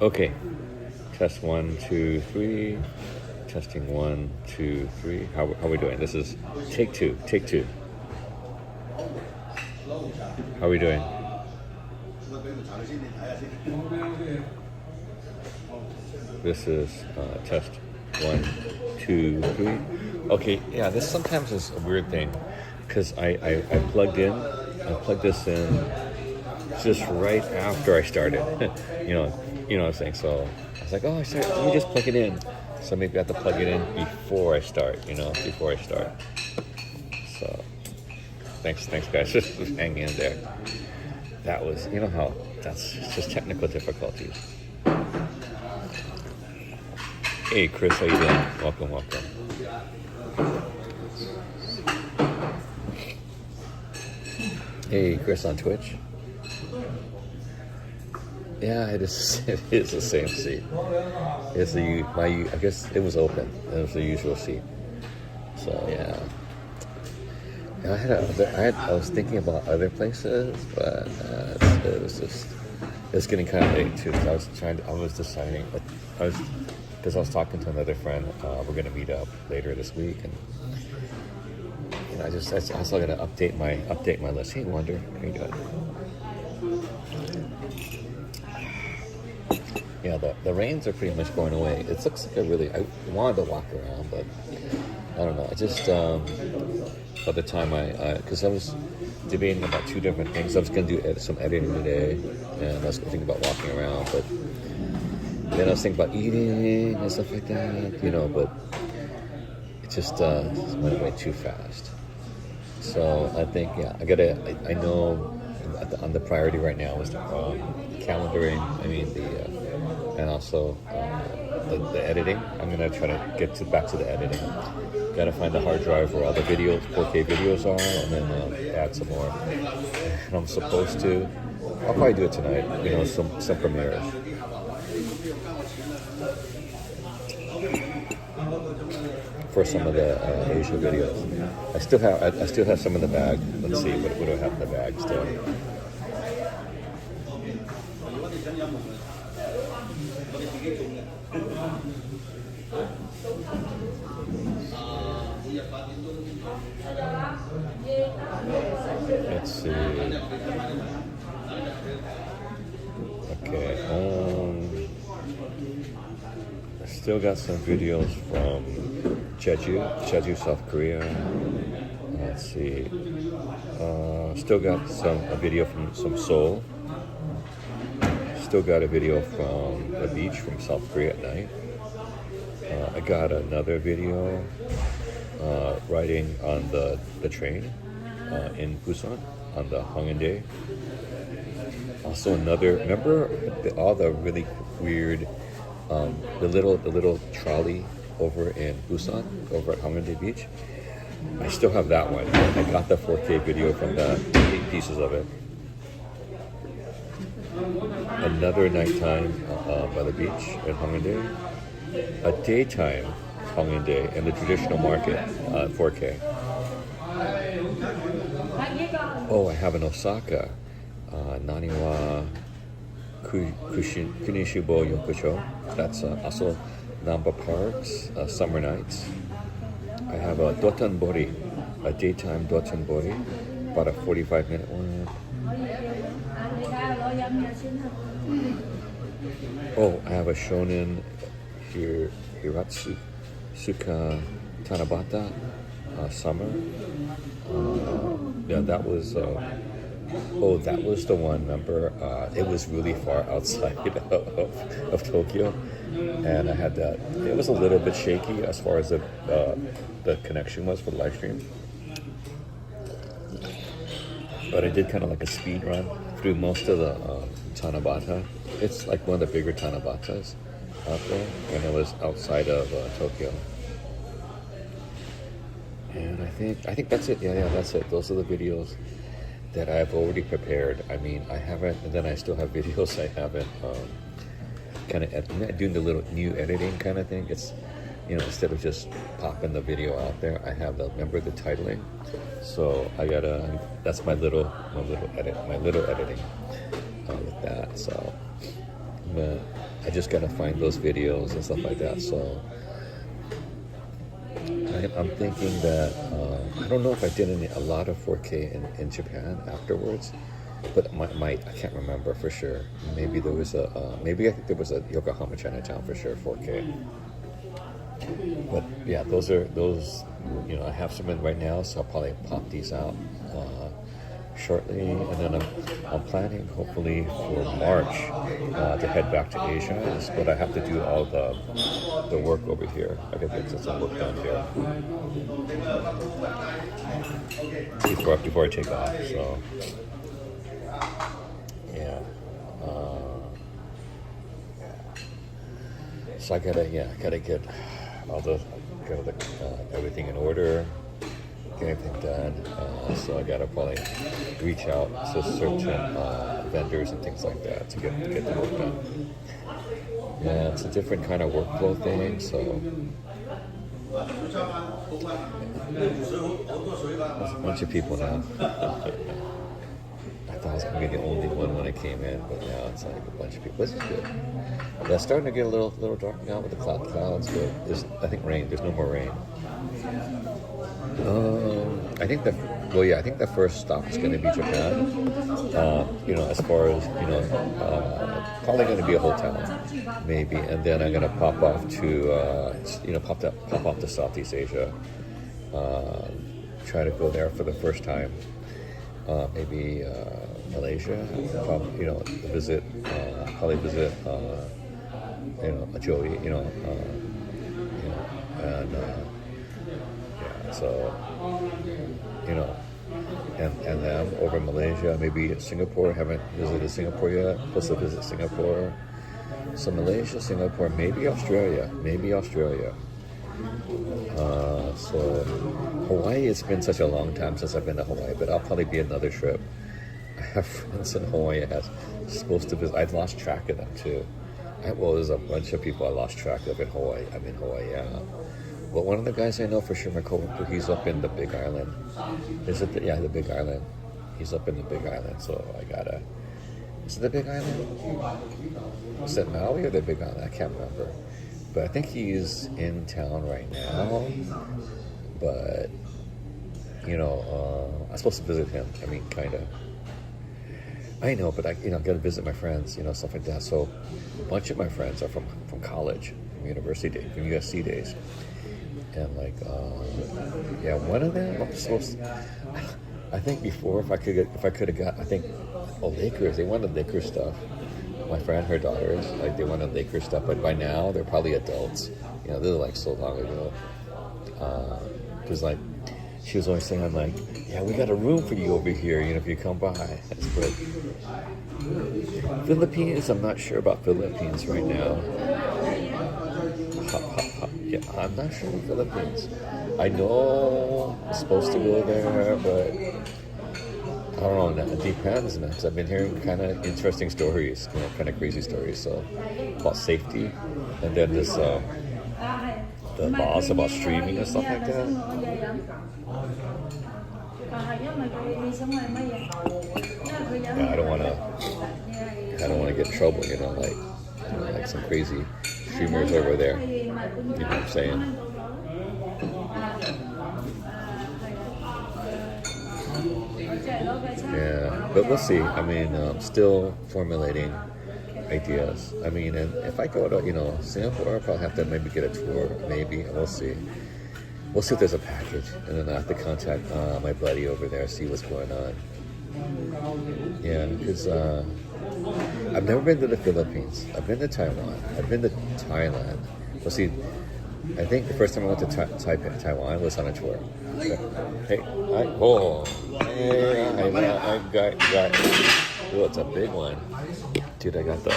Okay. Test 1, 2, 3. Testing 1, 2, 3. How are we doing? This is take two. Take two. How are we doing? This is test 1, 2, 3. Okay, yeah, this sometimes is a weird thing because I plugged this in just right after I started. you know what I'm saying? So I was like, oh, let me just plug it in. So maybe I have to plug it in before I start, before I start. So thanks guys, just hang in there. That was, that's just technical difficulties. Hey Chris, how you doing? Welcome. Hey Chris on Twitch. Yeah, it is the same seat. It's I guess it was open. It was the usual seat. So yeah. And I was thinking about other places, but it's getting kind of late too. Because I was deciding, because I was talking to another friend. We're gonna meet up later this week, and I also gotta update my list. Hey, Wonder, how you doing? Yeah, the rains are pretty much going away. It looks like I wanted to walk around, but I don't know. I just by the time because I was debating about two different things. I was going to do some editing today, and I was thinking about walking around, but then I was thinking about eating and stuff like that, but it just went way too fast. So I think, yeah, I know on the priority right now is the calendaring, and also the editing. I'm going to try to get back to the editing. Got to find the hard drive where all the 4K videos are, and then add some more. And I'm supposed to, I'll probably do it tonight, some premieres. For some of the Asia videos. I still have some in the bag. Let's see, what do I have in the bag still? Let's see. Okay. I still got some videos from Jeju, South Korea. Let's see. Still got a video from Seoul. Still got a video from the beach from South Korea at night. I got another video riding on the train in Busan on the Hongdae. Also remember all the really weird, the little trolley over in Busan, over at Hongdae Beach? I still have that one. I got the 4K video from that, 8 pieces of it. Another nighttime by the beach in Hongdae. A daytime Hongdae in the traditional market, 4K. Oh, I have in Osaka, Naniwa Kunishibo Yokocho. That's also Namba Park's summer nights. I have a Dotonbori, a daytime Dotonbori, about a 45-minute one. Oh, I have a Shonen Hiratsu Suka Tanabata summer. Yeah, that was that was the one. Remember, it was really far outside of Tokyo, and I had that. It was a little bit shaky as far as the connection was for the live stream, but I did kind of like a speed run through most of the Tanabata. It's like one of the bigger Tanabatas out there, and it was outside of Tokyo. And I think that's it. Yeah, that's it. Those are the videos that I've already prepared. I haven't, and then I still have videos I haven't kind of doing the little new editing kind of thing. It's, instead of just popping the video out there, I have remember the titling. So that's my little editing with that. So I'm gonna I just gotta find those videos and stuff like that. So I'm thinking that I don't know if I did a lot of 4K in Japan afterwards, but I can't remember for sure. Maybe there was maybe I think there was a Yokohama Chinatown for sure 4K. But yeah, those I have some in right now, so I'll probably pop these out shortly, and then I'm planning hopefully for March to head back to Asia. But I have to do all the work over here. I got to get some work done here before I take off. So yeah. So I gotta get everything in order, get everything done. So I gotta probably reach out to certain vendors and things like that to get the work done. Yeah, it's a different kind of workflow thing. So there's a bunch of people now. I thought I was going to be the only one when I came in, but now it's like a bunch of people. This is good. Yeah, it's starting to get a little dark now with the clouds, but I think rain. There's no more rain. I think the first stop is going to be Japan. As far as probably going to be a hotel, maybe, and then I'm going to pop off to pop off to Southeast Asia. Try to go there for the first time. Maybe Malaysia. Visit Joey. And them over in Malaysia. Maybe Singapore. Haven't visited Singapore yet. Supposed to visit Singapore. So Malaysia, Singapore, maybe Australia. So Hawaii, it's been such a long time since I've been to Hawaii, but I'll probably be another trip. I have friends in Hawaii that's supposed to visit. I've lost track of them too. There's a bunch of people I lost track of in Hawaii. I'm in Hawaii, yeah. But one of the guys I know for sure, my coworker, he's up in the Big Island. The Big Island. He's up in the Big Island, so is it the Big Island? Is it Maui or the Big Island? I can't remember. But I think he's in town right now. But, I'm supposed to visit him. I mean, kind of. I know, but I got to visit my friends, stuff like that. So a bunch of my friends are from college, from university days, from USC days. And one of them, I'm supposed to, I think before, if I could have got, I think, Lakers, they wanted Lakers stuff. My friend, her daughters, they wanted Lakers stuff, but by now they're probably adults. This is so long ago. Because she was always saying, we got a room for you over here, if you come by. That's great. Philippines, I'm not sure about Philippines right now. Yeah, I'm not sure about Philippines. I know I'm supposed to go there, but I don't know, it depends, because I've been hearing kind of interesting stories, kind of crazy stories, so about safety, and then this, the laws about streaming and stuff like that. Yeah, I don't want to get in trouble, like some crazy streamers over there. You know what I'm saying? Yeah, but we'll see. I mean, still formulating ideas. I mean, and if I go to, Singapore, I'll probably have to maybe get a tour. Maybe. We'll see. We'll see if there's a package. And then I have to contact my buddy over there, see what's going on. Yeah, because I've never been to the Philippines. I've been to Taiwan. I've been to Thailand. Well, see, I think the first time I went to Taiwan was on a tour. Hey, I got. Oh, it's a big one, dude. I got the.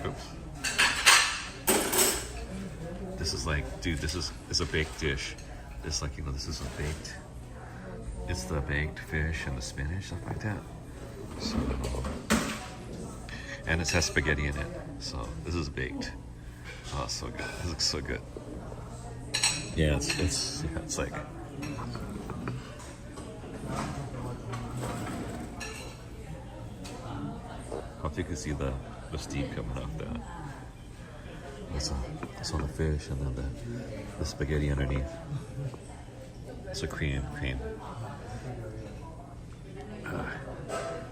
Oops. This is it's a baked dish. It's this is a baked. It's the baked fish and the spinach, stuff like that. So, and it has spaghetti in it. So this is baked. Oh, so good. This looks so good. Yeah, it's like. So you can see the steam coming off that. That's on the fish, and then the spaghetti underneath. So cream.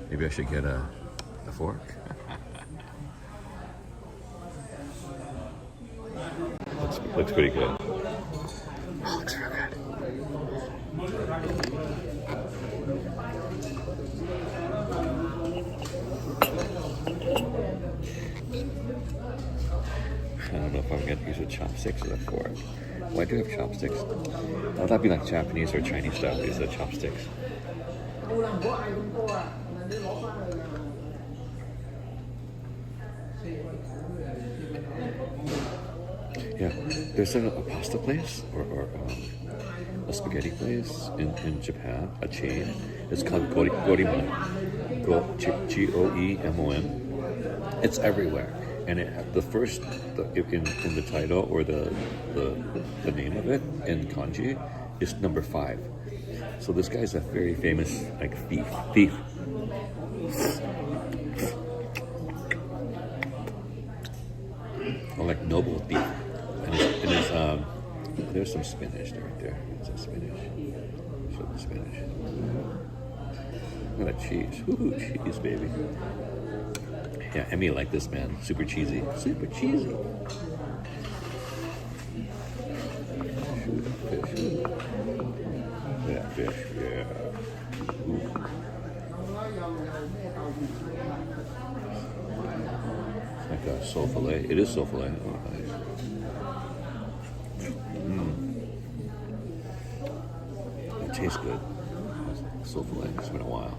Maybe I should get a fork. looks pretty good. Oh, looks real good. I don't know if I'm going to use a chopsticks or a fork. Well, I do have chopsticks. Oh, that'd be like Japanese or Chinese style. These are chopsticks. Yeah, there's a pasta place or a spaghetti place in Japan, a chain. It's called Goemon. Goemon. It's everywhere. And the first, in the title or the name of it in kanji is number 5. So this guy's a very famous thief. Or like noble thief. And there's some spinach right there. It's a spinach. Show the spinach. Look at that cheese. Ooh, cheese, baby. Yeah, Emmy like this, man. Super cheesy. Super cheesy. Shoot, fish. Yeah, fish, yeah. Ooh. Like a sole filet. It is sole filet. Oh, nice. It tastes good. Sole filet. It's been a while.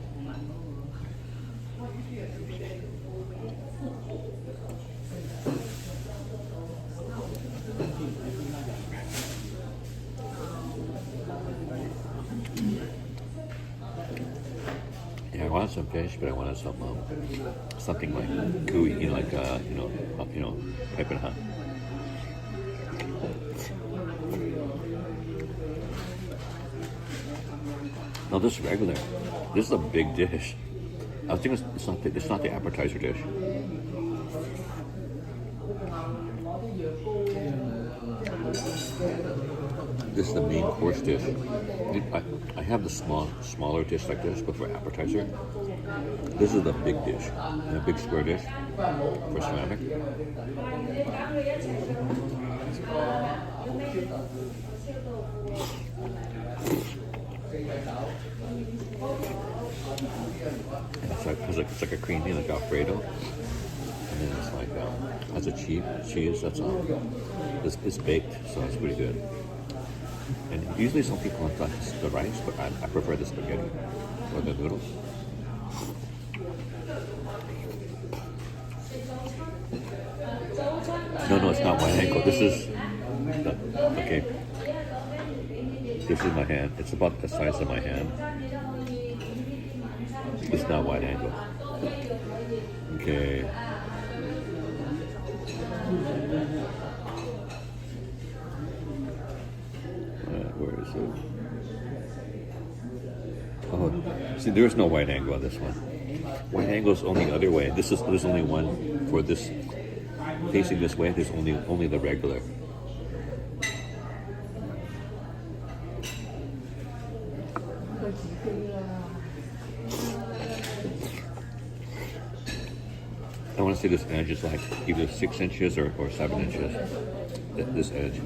Yeah, I wanted some fish, but I wanted something like gooey, like pepper hot. No, this is regular. This is a big dish. I think it's not the appetizer dish. This is the main course dish. I have the smaller dish like this, but for appetizer, this is the big dish, the big square dish for ceramic. And it's like a creamy, like Alfredo, and then it's like has a cheese that's it's baked, so it's pretty good. And usually some people like the rice, but I prefer the spaghetti or the noodles. No, it's not wide angle. This is okay. This is my hand. It's about the size of my hand. It's not wide angle. Okay. Where is it? Oh, see, there's no wide angle on this one. Wide angle is only the other way. There's only one for this. Facing this way, there's only the regular. I want to say this edge is like either 6 inches or 7 inches. This edge.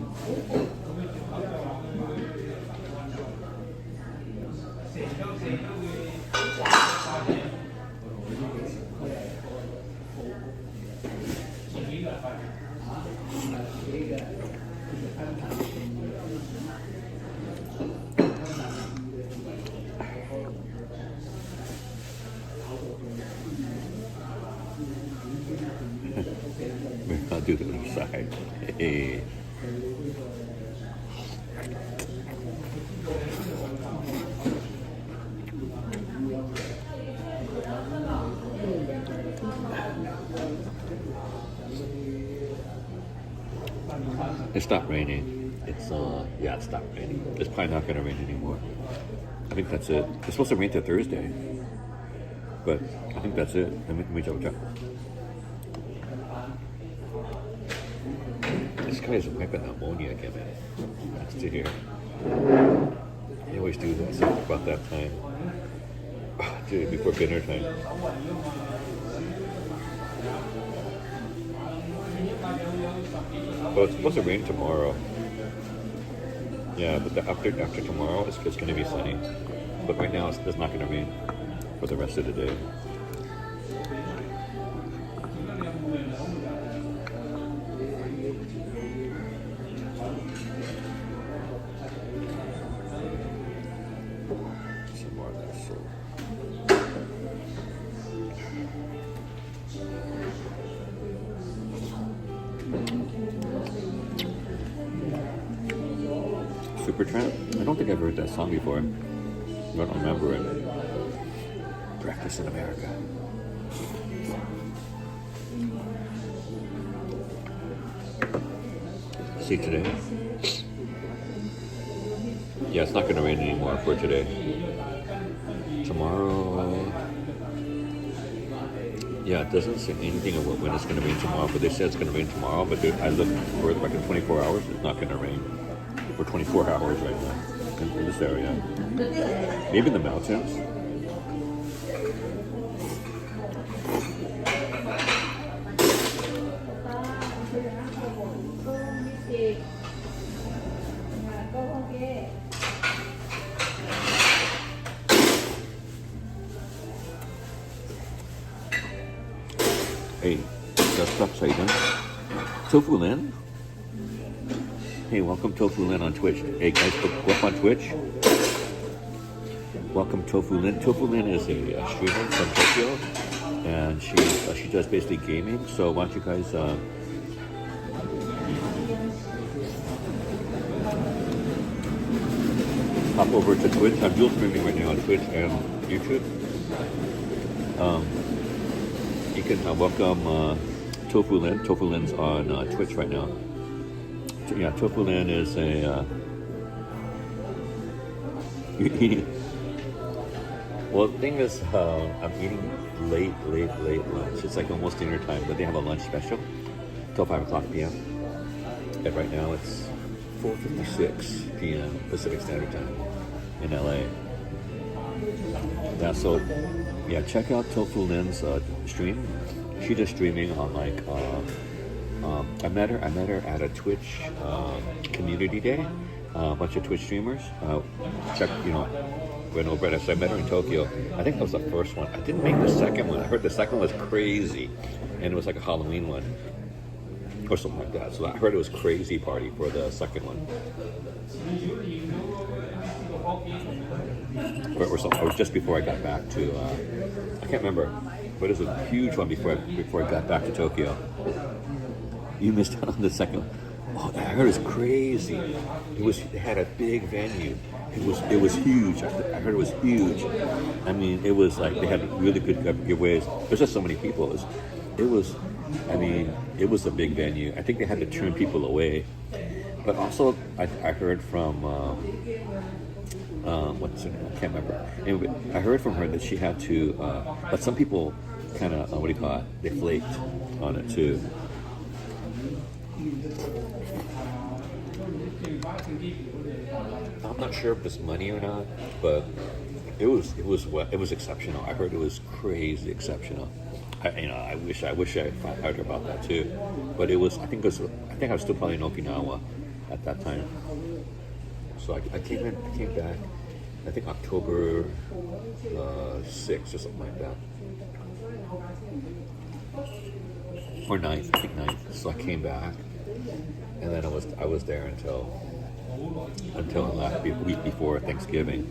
I'll do the other side. Hey. It stopped raining. It stopped raining. It's probably not going to rain anymore. I think that's it. It's supposed to rain till Thursday. But I think that's it. Let me double check. This guy is wiping ammonia again, man. That's to hear. They always do that stuff about that time. Dude, before dinner time. Well, it's supposed to rain tomorrow. Yeah, but after tomorrow, it's going to be sunny. But right now, it's not going to rain for the rest of the day. Some more of that soup. Supertramp? I don't think I've heard that song before. I don't remember it. Breakfast in America. See today? Yeah, it's not going to rain anymore for today. Tomorrow... Yeah, it doesn't say anything about when it's going to rain tomorrow, but they said it's going to rain tomorrow, but I looked further back in 24 hours, it's not going to rain for 24 hours right now in this area. Maybe in the mountains. Hey, how you doing? Tofu Lin? Hey, welcome Tofu Lin on Twitch. Hey guys, go up on Twitch. Welcome Tofu Lin. Tofu Lin is a streamer from Tokyo, and she does basically gaming. So why don't you guys hop over to Twitch. I'm dual streaming right now on Twitch and YouTube. You can welcome Tofu Lin. Tofu Lin's on Twitch right now. Yeah, Tofu Lin is a... well, the thing is, I'm eating late lunch. It's like almost dinner time, but they have a lunch special till 5 o'clock p.m. And right now it's 4:56 p.m. Pacific Standard Time in LA. Yeah, so yeah, check out Tofu Lin's stream. She does streaming on like I met her at a Twitch community day. A bunch of Twitch streamers. Went over it. So I met her in Tokyo. I think that was the first one. I didn't make the second one. I heard the second one was crazy, and it was like a Halloween one or something like that. So I heard it was crazy party for the second one. Or something. It was just before I got back to. I can't remember, but it was a huge one before I got back to Tokyo. You missed out on the second one. Oh, I heard it was crazy. It had a big venue. It was huge. I heard it was huge. I mean, it was like they had really good giveaways. There's just so many people. It was a big venue. I think they had to turn people away. But also, I heard from what's her name? I can't remember. Anyway, I heard from her that she had to. But some people kind of what do you call it? They flaked on it too. I'm not sure if it's money or not, but it was exceptional. I heard it was crazy exceptional. I wish I heard about that too, but it was. I think I was still probably in Okinawa at that time. So I came back. I think October 6th or something like that, or 9th. I think 9th. So I came back, and then I was there until the last week before Thanksgiving.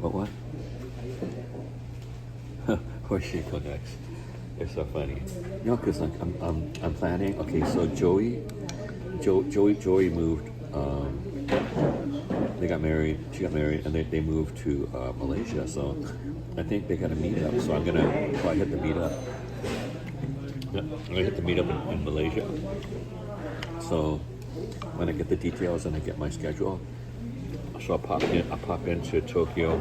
What? Where's she go next? They're so funny. No, because like I'm planning. Okay, so Joey moved. They got married. She got married, and they moved to Malaysia. So I think they got a meetup. So I'm gonna probably hit the meetup. I'm gonna hit the meetup in Malaysia. So when I get the details and I get my schedule, I'll So I pop into Tokyo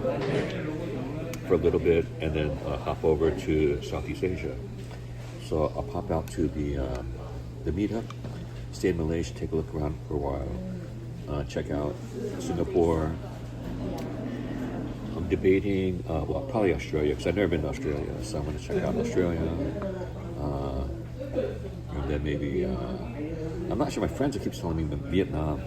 for a little bit, and then hop over to Southeast Asia. So I'll pop out to the meetup, stay in Malaysia, take a look around for a while, check out Singapore. I'm debating, well, probably Australia, because I've never been to Australia, so I'm going to check out Australia. And then maybe, I'm not sure, my friends keep telling me Vietnam.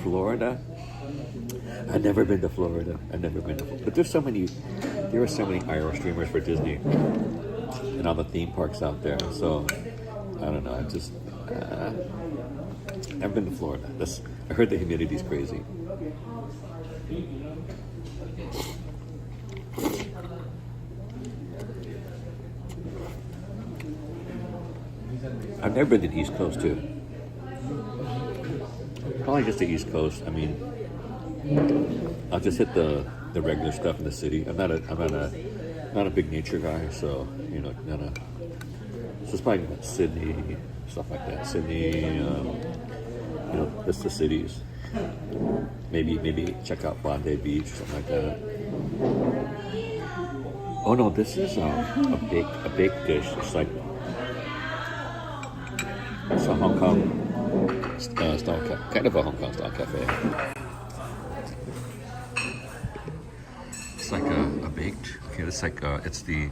Florida? I've never been to Florida. But there are so many IRL streamers for Disney and all the theme parks out there. So, I don't know, I've been to Florida. I heard the humidity is crazy. I've never been to the East Coast too. Probably just the East Coast. I mean, I'll just hit the regular stuff in the city. I'm not a big nature guy, so so it's probably Sydney, stuff like that. Sydney, just the cities. Maybe check out Bondi Beach or something like that. Oh no, this is a baked dish. It's a Hong Kong style, kind of a Hong Kong style cafe. It's like a baked. Okay, it's like it's I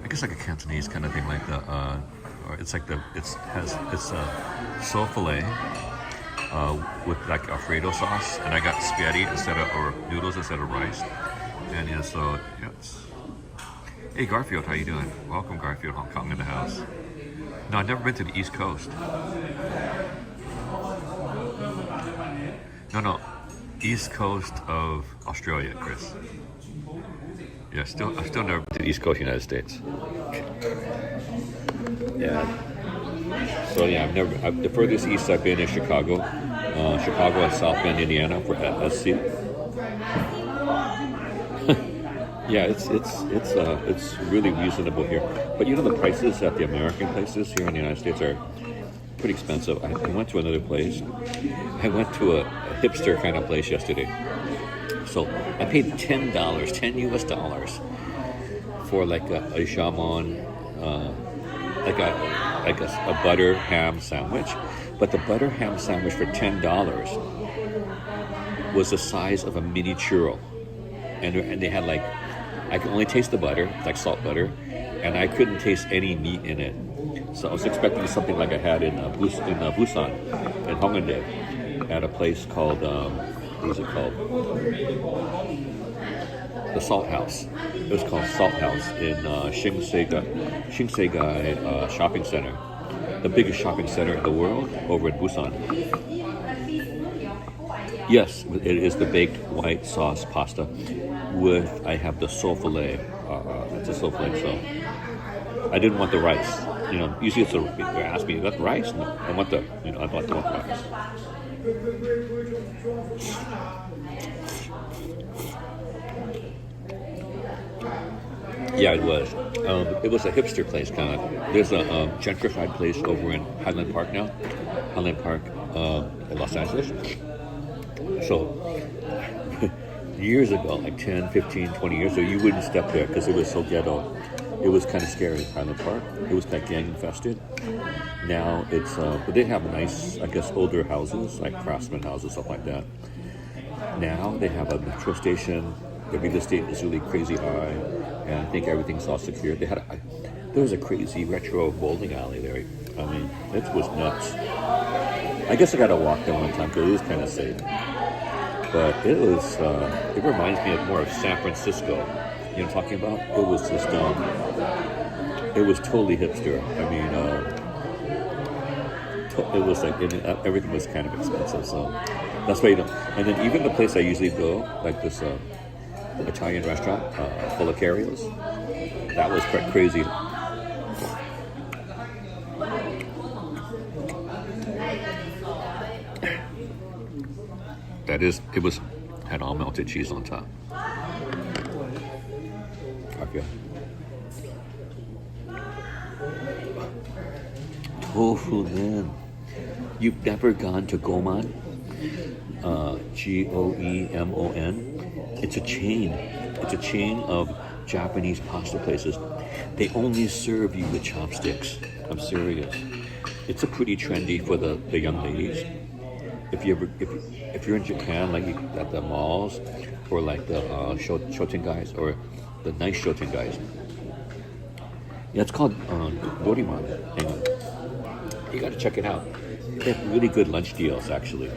guess like a Cantonese kind of thing, like or it's like it's sole filet with like Alfredo sauce, and I got spaghetti or noodles instead of rice, and yeah, so yeah. Hey Garfield, how you doing? Welcome Garfield, Hong Kong in the house. No, I've never been to the East Coast. No, East Coast of Australia, Chris. Yeah, I've still never been to the East Coast of the United States. Yeah. So yeah, the furthest east I've been is Chicago. Chicago and South Bend, Indiana for SC. Yeah, it's really reasonable here. But the prices at the American places here in the United States are pretty expensive. I went to another place. I went to a hipster kind of place yesterday. So I paid $10 US for like a jamon, like a butter ham sandwich. But the butter ham sandwich for $10 was the size of a mini churro, and they had like, I could only taste the butter, like salt butter, and I couldn't taste any meat in it. So I was expecting something like I had in Busan, in Hongdae, at a place called, what was it called? The Salt House. It was called Salt House in Shingseigai Shopping Center, the biggest shopping center in the world, over in Busan. Yes, it is the baked white sauce pasta I have the sole filet. It's a sole filet, so I didn't want the rice. Usually they ask me, "You got rice?" No, I want the rice. Yeah, it was. It was a hipster place, kind of. There's a gentrified place over in Highland Park now. Highland Park in Los Angeles. So, years ago, like 10, 15, 20 years ago, you wouldn't step there because it was so ghetto. It was kind of scary, Highland Park. It was kind of gang infested. Now it's, but they have nice, I guess, older houses, like craftsman houses, stuff like that. Now they have a metro station. The real estate is really crazy high, and I think everything's all secure. There was a crazy retro bowling alley there. I mean, it was nuts. I guess I got to walk there one time because it is kind of safe. But it reminds me of more of San Francisco. You know what I'm talking about? It was just, it was totally hipster. I mean, it was like, everything was kind of expensive, so that's why and then even the place I usually go, like this Italian restaurant, full of carriers, that was quite crazy. Had all melted cheese on top. Okay. Tofu, man. You've never gone to Gomon? Goemon. It's a chain. It's a chain of Japanese pasta places. They only serve you with chopsticks. I'm serious. It's a pretty trendy for the young ladies. If you're in Japan, like at the malls, or like the shoten guys, or the nice shoten guys. Yeah, it's called Goriman. Hang on. You got to check it out. They have really good lunch deals, actually.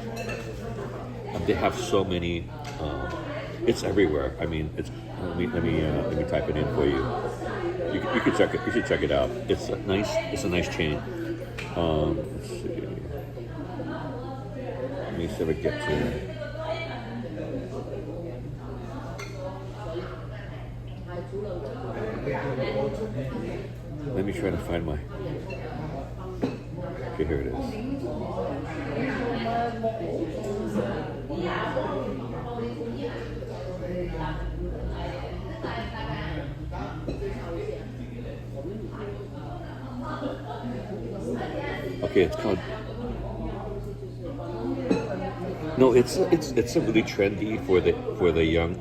And they have so many. It's everywhere. I mean, it's. Let me type it in for you. You can check it. You should check it out. It's a nice. It's a nice chain. Let's see. Let me see if I get to it. Let me try to find my. Okay, here it is. Okay, it's called. No, it's a really trendy for the young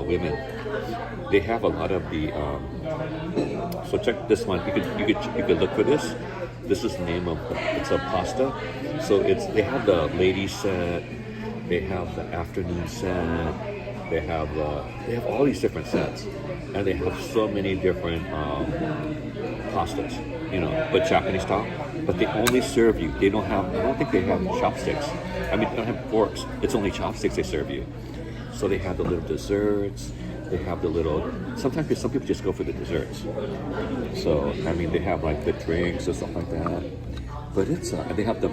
women. They have a lot of the. So check this one. You could look for this. This is the name of it's a pasta. So they have the ladies set. They have the afternoon set. They have all these different sets, and they have so many different pastas. But Japanese style. But they only serve you. They don't have. I don't think they have chopsticks. I mean, they don't have forks. It's only chopsticks they serve you. So they have the little desserts. They have the little. Sometimes some people just go for the desserts. So I mean, they have like the drinks and stuff like that. But it's they have the.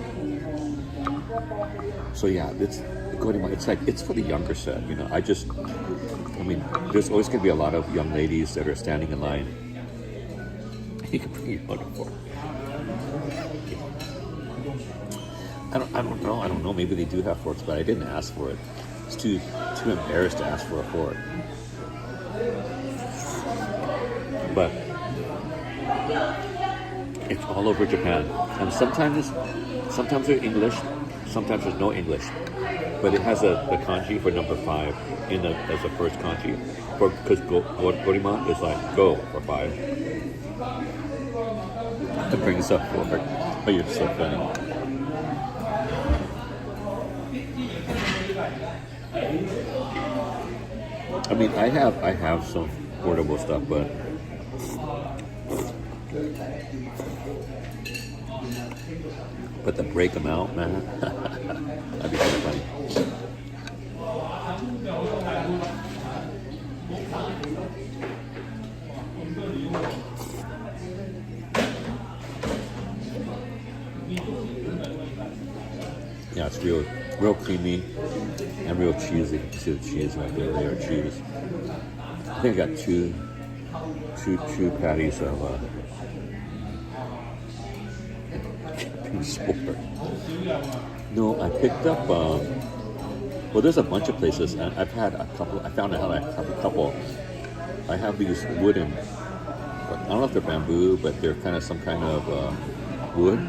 So yeah, it's it's for the younger set. I mean, there's always going to be a lot of young ladies that are standing in line. You can bring your own fork. I don't know. Maybe they do have forks, but I didn't ask for it. It's too embarrassed to ask for a fork. But it's all over Japan, and sometimes they're English, sometimes there's no English. But it has the kanji for number 5 as the first kanji, because Goriman is like go for 5. To bring us up forward. Oh, you're so funny. I mean, I have some portable stuff, but to break them out, man, that'd be kind of funny. Yeah, it's real creamy and real cheesy. You see the cheese right there, layer of cheese. I think I got two patties of sport. No, I picked up. Well, there's a bunch of places, and I've had a couple. I found out I have a couple. I have these wooden. I don't know if they're bamboo, but they're kind of some kind of wood.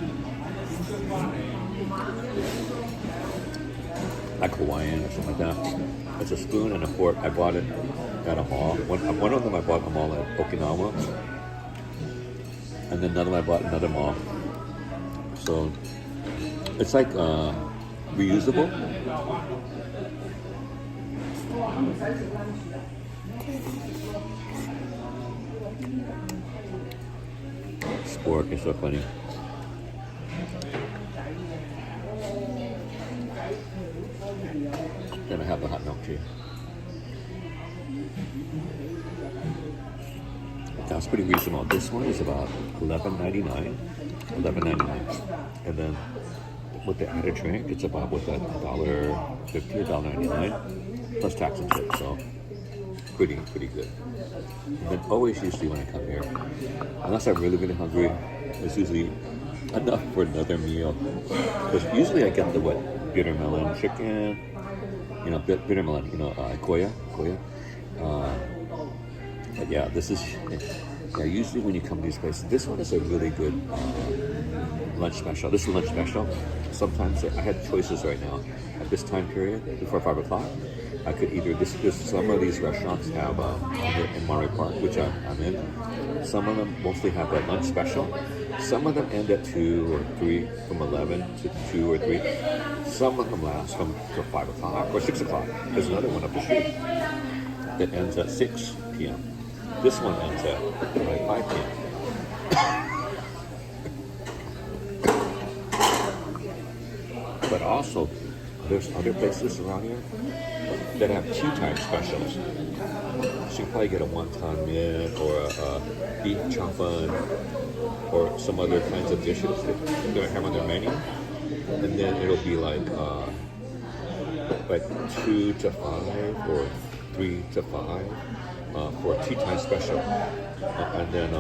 Like Hawaiian or something like that. It's a spoon and a fork. I bought it at a mall. One of them I bought at a mall at Okinawa, and then another one I bought at another mall. So it's like reusable. Spork is so funny. Then I have the hot milk tea. That's pretty reasonable. This one is about $11.99, and then with the added drink, it's about with $1.50, $1.99 plus tax and tip. So pretty good. And then always usually when I come here, unless I'm really hungry, it's usually enough for another meal. Because usually I get the bitter melon chicken. Bitter melon, koya. But yeah, this is, usually when you come to these places, this one is a really good lunch special. This is lunch special. Sometimes I had choices right now. At this time period, before 5 o'clock, I could either, some of these restaurants have in Monterey Park, which I'm in. Some of them mostly have a lunch special. Some of them end at 2 or 3, from 11 to 2 or 3. Some of them last till 5 o'clock or 6 o'clock. There's another one up the street that ends at 6 p.m. This one ends at 5 p.m. But also, there's other places around here that have tea time specials. So you probably get a wonton mitt or a beef chafan or some other kinds of dishes that they have on their menu. And then it'll be like 2 to 5 or 3 to 5 for a tea time special. And then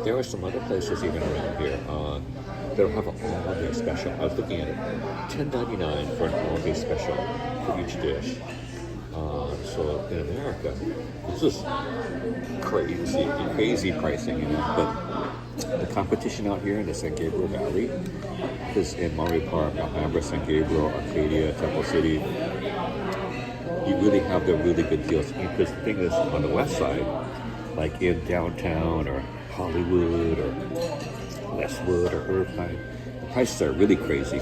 there are some other places even around here that'll have an all-day special. I was looking at it, $10.99 for an all-day special for each dish. So in America, this is crazy pricing, you know. But the competition out here in the San Gabriel Valley is in Monterey Park, Alhambra, San Gabriel, Arcadia, Temple City. You really have the really good deals. Because the thing is, on the west side, like in downtown or Hollywood or Westwood or Irvine, the prices are really crazy.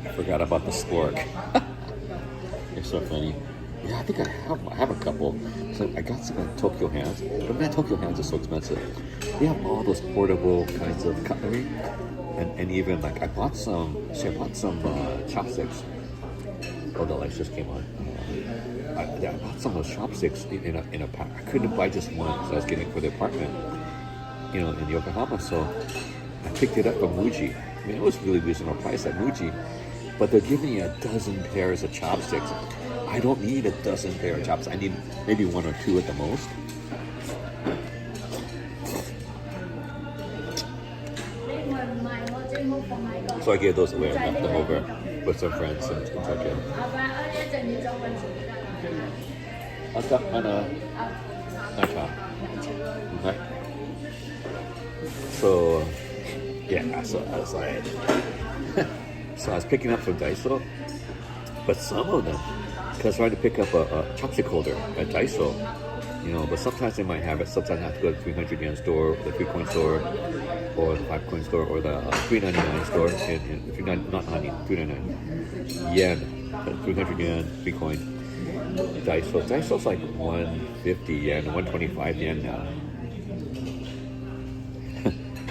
I forgot about the spork. It's so funny. Yeah, I think I have a couple. So I got some at Tokyo Hands, but man, Tokyo Hands is so expensive. They have all those portable kinds of cutlery, and even like I bought some chopsticks. Oh, the lights just came on. I bought some of those chopsticks in a pack. I couldn't buy just one because I was getting it for the apartment, you know, in Yokohama. So I picked it up from Muji. I mean, it was really reasonable price at Muji, but they're giving you a dozen pairs of chopsticks. I don't need a dozen pair of chopsticks. I need maybe 1 or 2 at the most. So I gave those away. I left them over with some friends in Tokyo. Okay. So yeah, so I was like, so I was picking up from Daiso, but some of them, because I was trying to pick up a chopstick holder at Daiso, you know, but sometimes they might have it. Sometimes I have to go to the 300 yen store, the 3-coin store, or the 5-coin store, or the 399 store, $399 yen, 300 yen, 3-coin. Daiso's like 150 yen, 125 yen now.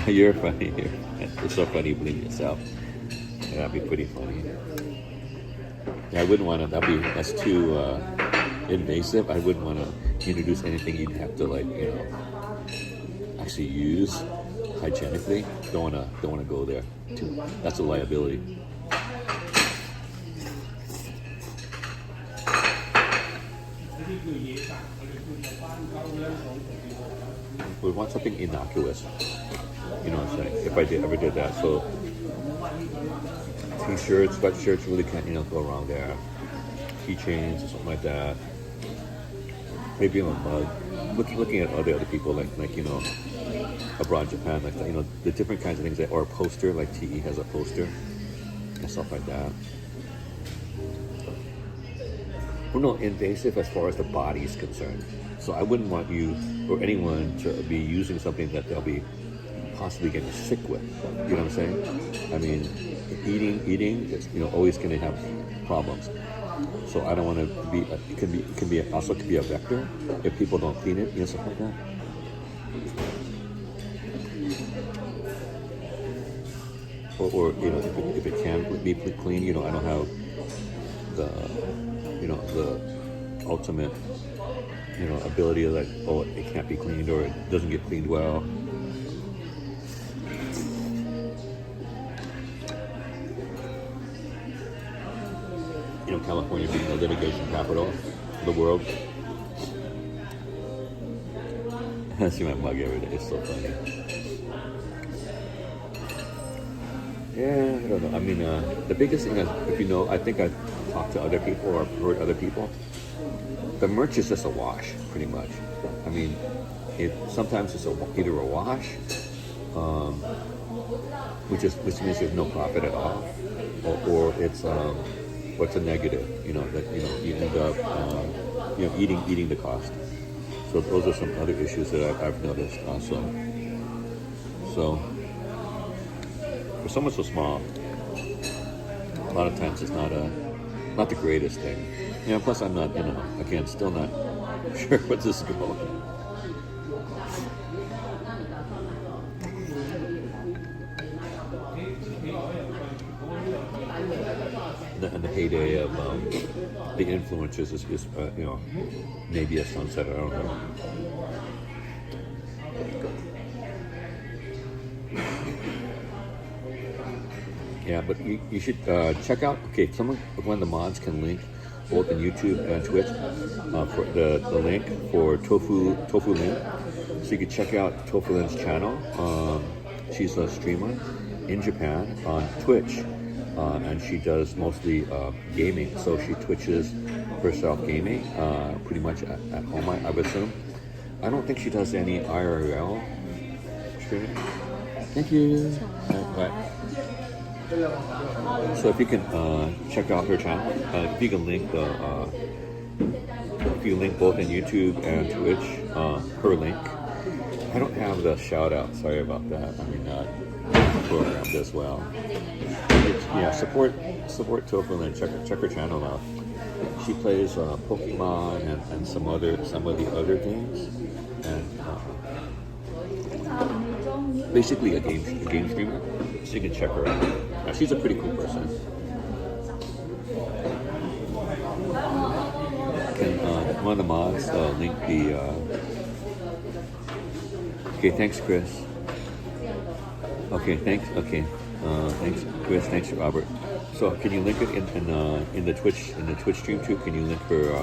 You're funny. It's so funny, believe yourself. Yeah, that'd be pretty funny. Yeah, I wouldn't want to. That's too invasive. I wouldn't want to introduce anything you'd have to, like, you know, actually use hygienically. Don't want to go there. That's a liability. We want something innocuous. You know what I'm saying? If I ever did that. So t-shirts, sweatshirts really can't, you know, go around there. Keychains or something like that. Maybe a mug. Looking at other people like you know, abroad in Japan, like that, you know, the different kinds of things or a poster, like TE has a poster and stuff like that. Well, no, invasive as far as the body is concerned. So I wouldn't want you or anyone to be using something that they'll be possibly getting sick with. You know what I'm saying? I mean, eating is, you know, always going to have problems. So I don't want to be. It can be a vector if people don't clean it, you know, stuff like that. Or you know, if it can be clean, you know, I don't have the ultimate, you know, ability of like, oh, it can't be cleaned or it doesn't get cleaned well. You know, California being the litigation capital of the world. I see my mug every day. It's so funny. Yeah, I don't know. I mean, the biggest thing is, if you know, I think I've talked to other people or heard other people the merch is just a wash, pretty much. I mean, sometimes it's either a wash, which means there's no profit at all, or it's a negative. That you end up eating the cost. So those are some other issues that I've noticed also. So for someone so small, a lot of times it's not the greatest thing. Plus I'm not, again, still not sure where this is going. And the heyday of the influencers is maybe a sunset. I don't know. Yeah, but you should check out. Okay, one of the mods can link both on YouTube and Twitch for the link for Tofu Lin, so you can check out Tofu Lin's channel. She's a streamer in Japan on Twitch. And she does mostly gaming, so she twitches herself gaming pretty much at home, I would assume. I don't think she does any IRL streaming. Thank you. Right. So if you can check out her channel, if you can link both in YouTube and Twitch, her link. I don't have the shout out. Sorry about that. I mean, programmed as well. Support Tofu and check her channel out. She plays Pokemon and some of the other games, and basically a game streamer. So you can check her out. She's a pretty cool person. Can one of the mods link the? Okay, thanks, Chris. Okay, thanks. Okay, thanks, Chris. Thanks, Robert. So, can you link it in the Twitch stream too? Can you link her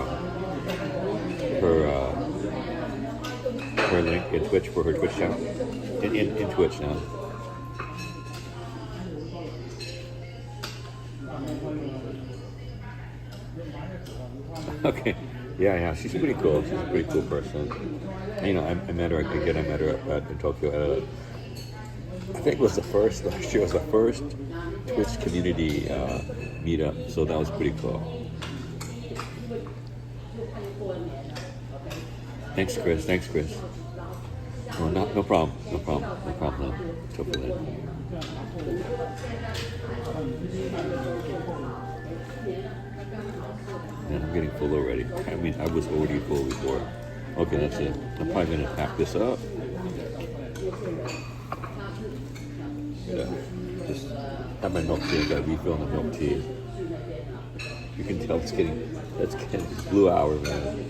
link in Twitch for her Twitch channel? In Twitch now. Okay. Yeah, she's pretty cool. She's a pretty cool person. I met her in Tokyo. I think it was last year was the first Twitch community meetup, so that was pretty cool. Thanks, Chris. Oh, no problem. Totally. Man, I'm getting full already. I mean, I was already full before. Okay, that's it. I'm probably gonna pack this up. Yeah, just have my milk tea. I gotta refill the milk tea. You can tell it's blue hour, man.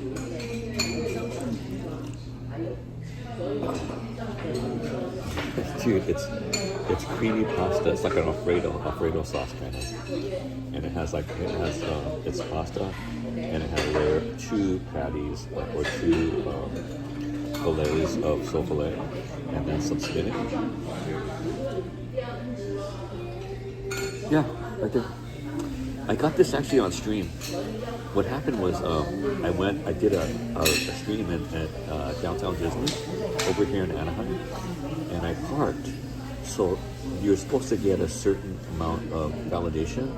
Dude, it's creamy pasta. It's like an Alfredo sauce kind of, and it's pasta, and it has a layer of 2 patties or 2 fillets of sole filet, and then some spinach. Yeah, right there. I got this actually on stream. What happened was I did a stream at downtown Disney over here in Anaheim, and I parked. So you're supposed to get a certain amount of validation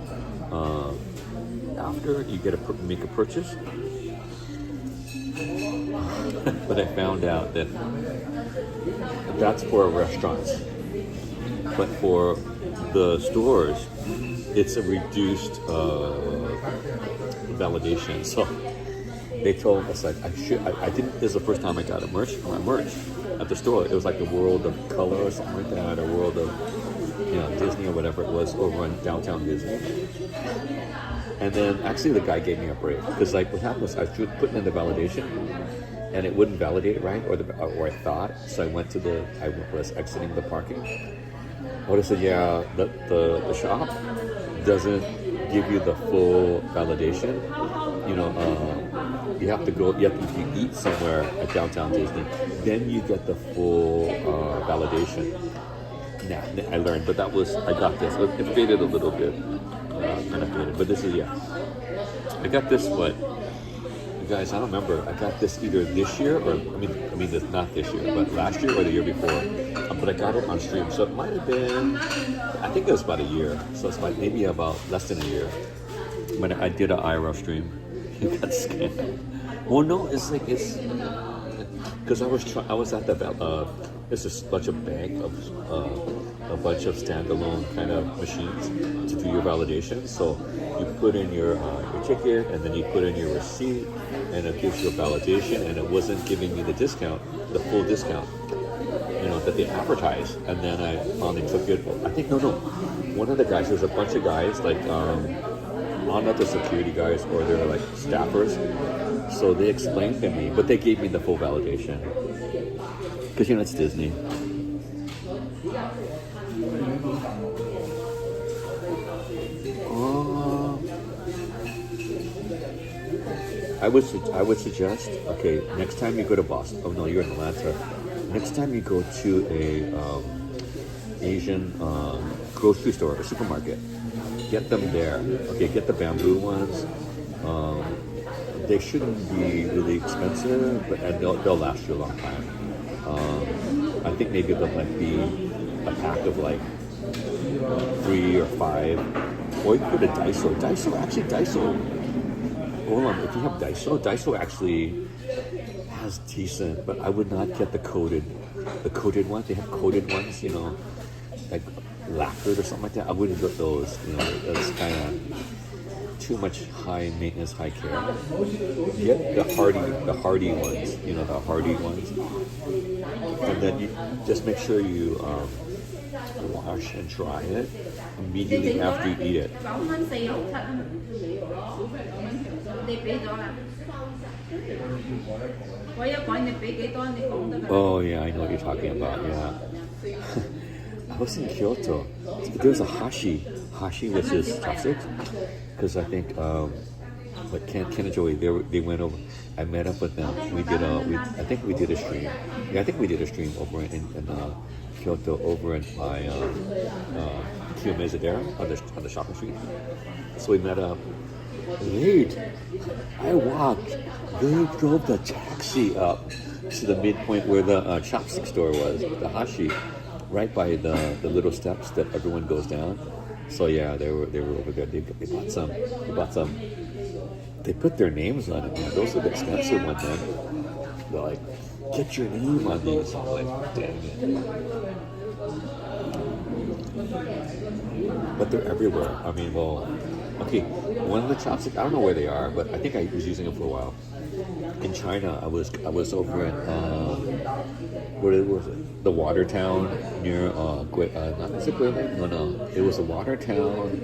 after you make a purchase. But I found out that that's for restaurants, but for the stores, it's a reduced validation. So they told us like I didn't. This is the first time I got my merch at the store. It was like the World of Color or something like that, or World of Disney or whatever it was over in downtown Disney. And then actually the guy gave me a break because like what happened was I was putting in the validation and it wouldn't validate right, or I thought. So I was exiting the parking. What I said, yeah, the shop doesn't give you the full validation. You have to go. If you eat somewhere at downtown Disney, then you get the full validation. Nah, I learned, but I got this. It faded a little bit, kind of faded. But this is I got this You guys, I don't remember. I got this either this year or not this year, but last year or the year before. But I got it on stream, so it might have been. I think it was about a year. So it's like maybe about less than a year. When I did an IRL stream, you got scammed. Well, no, it's because I was at the it's just bunch of bank of a bunch of standalone kind of machines to do your validation. So you put in your ticket, and then you put in your receipt, and it gives you a validation, and it wasn't giving me the discount, the full discount, that they advertise. And then I finally took it. I think no, one of the guys. There's a bunch of guys like I'm not the security guys or they're like staffers. So they explained to me, but they gave me the full validation because it's Disney. I would suggest, okay, next time you go to Boston. Oh no, you're in Atlanta. Next time you go to a Asian grocery store or supermarket, get them there. Okay, get the bamboo ones. They shouldn't be really expensive, and they'll last you a long time. I think maybe they'll be a pack of 3 or 5, or you can go to Daiso. Daiso. Hold on, if you have Daiso actually has decent, but I would not get the coated ones. They have coated ones, like lacquered or something like that. I wouldn't get those. That's kind of too much high maintenance, high care. Get the hardy ones, the hardy ones, and then you just make sure you wash and dry it immediately after you eat it. Oh yeah, I know what you're talking about. Yeah. I was in Kyoto. There was a hashi, which is chopsticks, because I think Ken and Joey, they went over. I met up with them. I think we did a stream. Yeah, I think we did a stream over in Kyoto, over by Kiyomezadera on the shopping street. So we met up late. I walked. They drove the taxi up to the midpoint where the chopstick store was, the hashi, right by the little steps that everyone goes down. So yeah, they were over there. They bought some. They put their names on it. Man. Those are the expensive ones, man. They're like, get your name on these. I'm like, dang it. But they're everywhere. I mean, well, okay, one of the chopsticks, I don't know where they are, but I think I was using them for a while. In China, I was over in what was it? The water town near not is it Guilin? No, it was a water town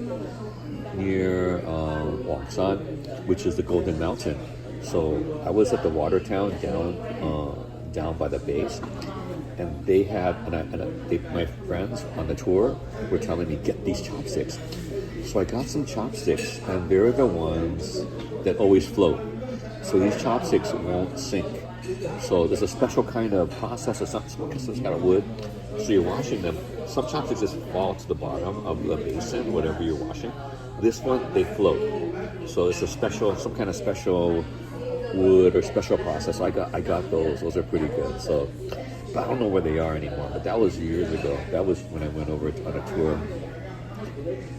near Wangshan, which is the Golden Mountain. So I was at the water town down by the base, and they had my friends on the tour were telling me, get these chopsticks. So I got some chopsticks, and they're the ones that always float. So these chopsticks won't sink. So there's a special kind of process or something, some kind of wood. So you're washing them. Some chopsticks just fall to the bottom of the basin, whatever you're washing. This one, they float. So it's some kind of special wood or special process. I got those. Those are pretty good. So, but I don't know where they are anymore. But that was years ago. That was when I went over on a tour.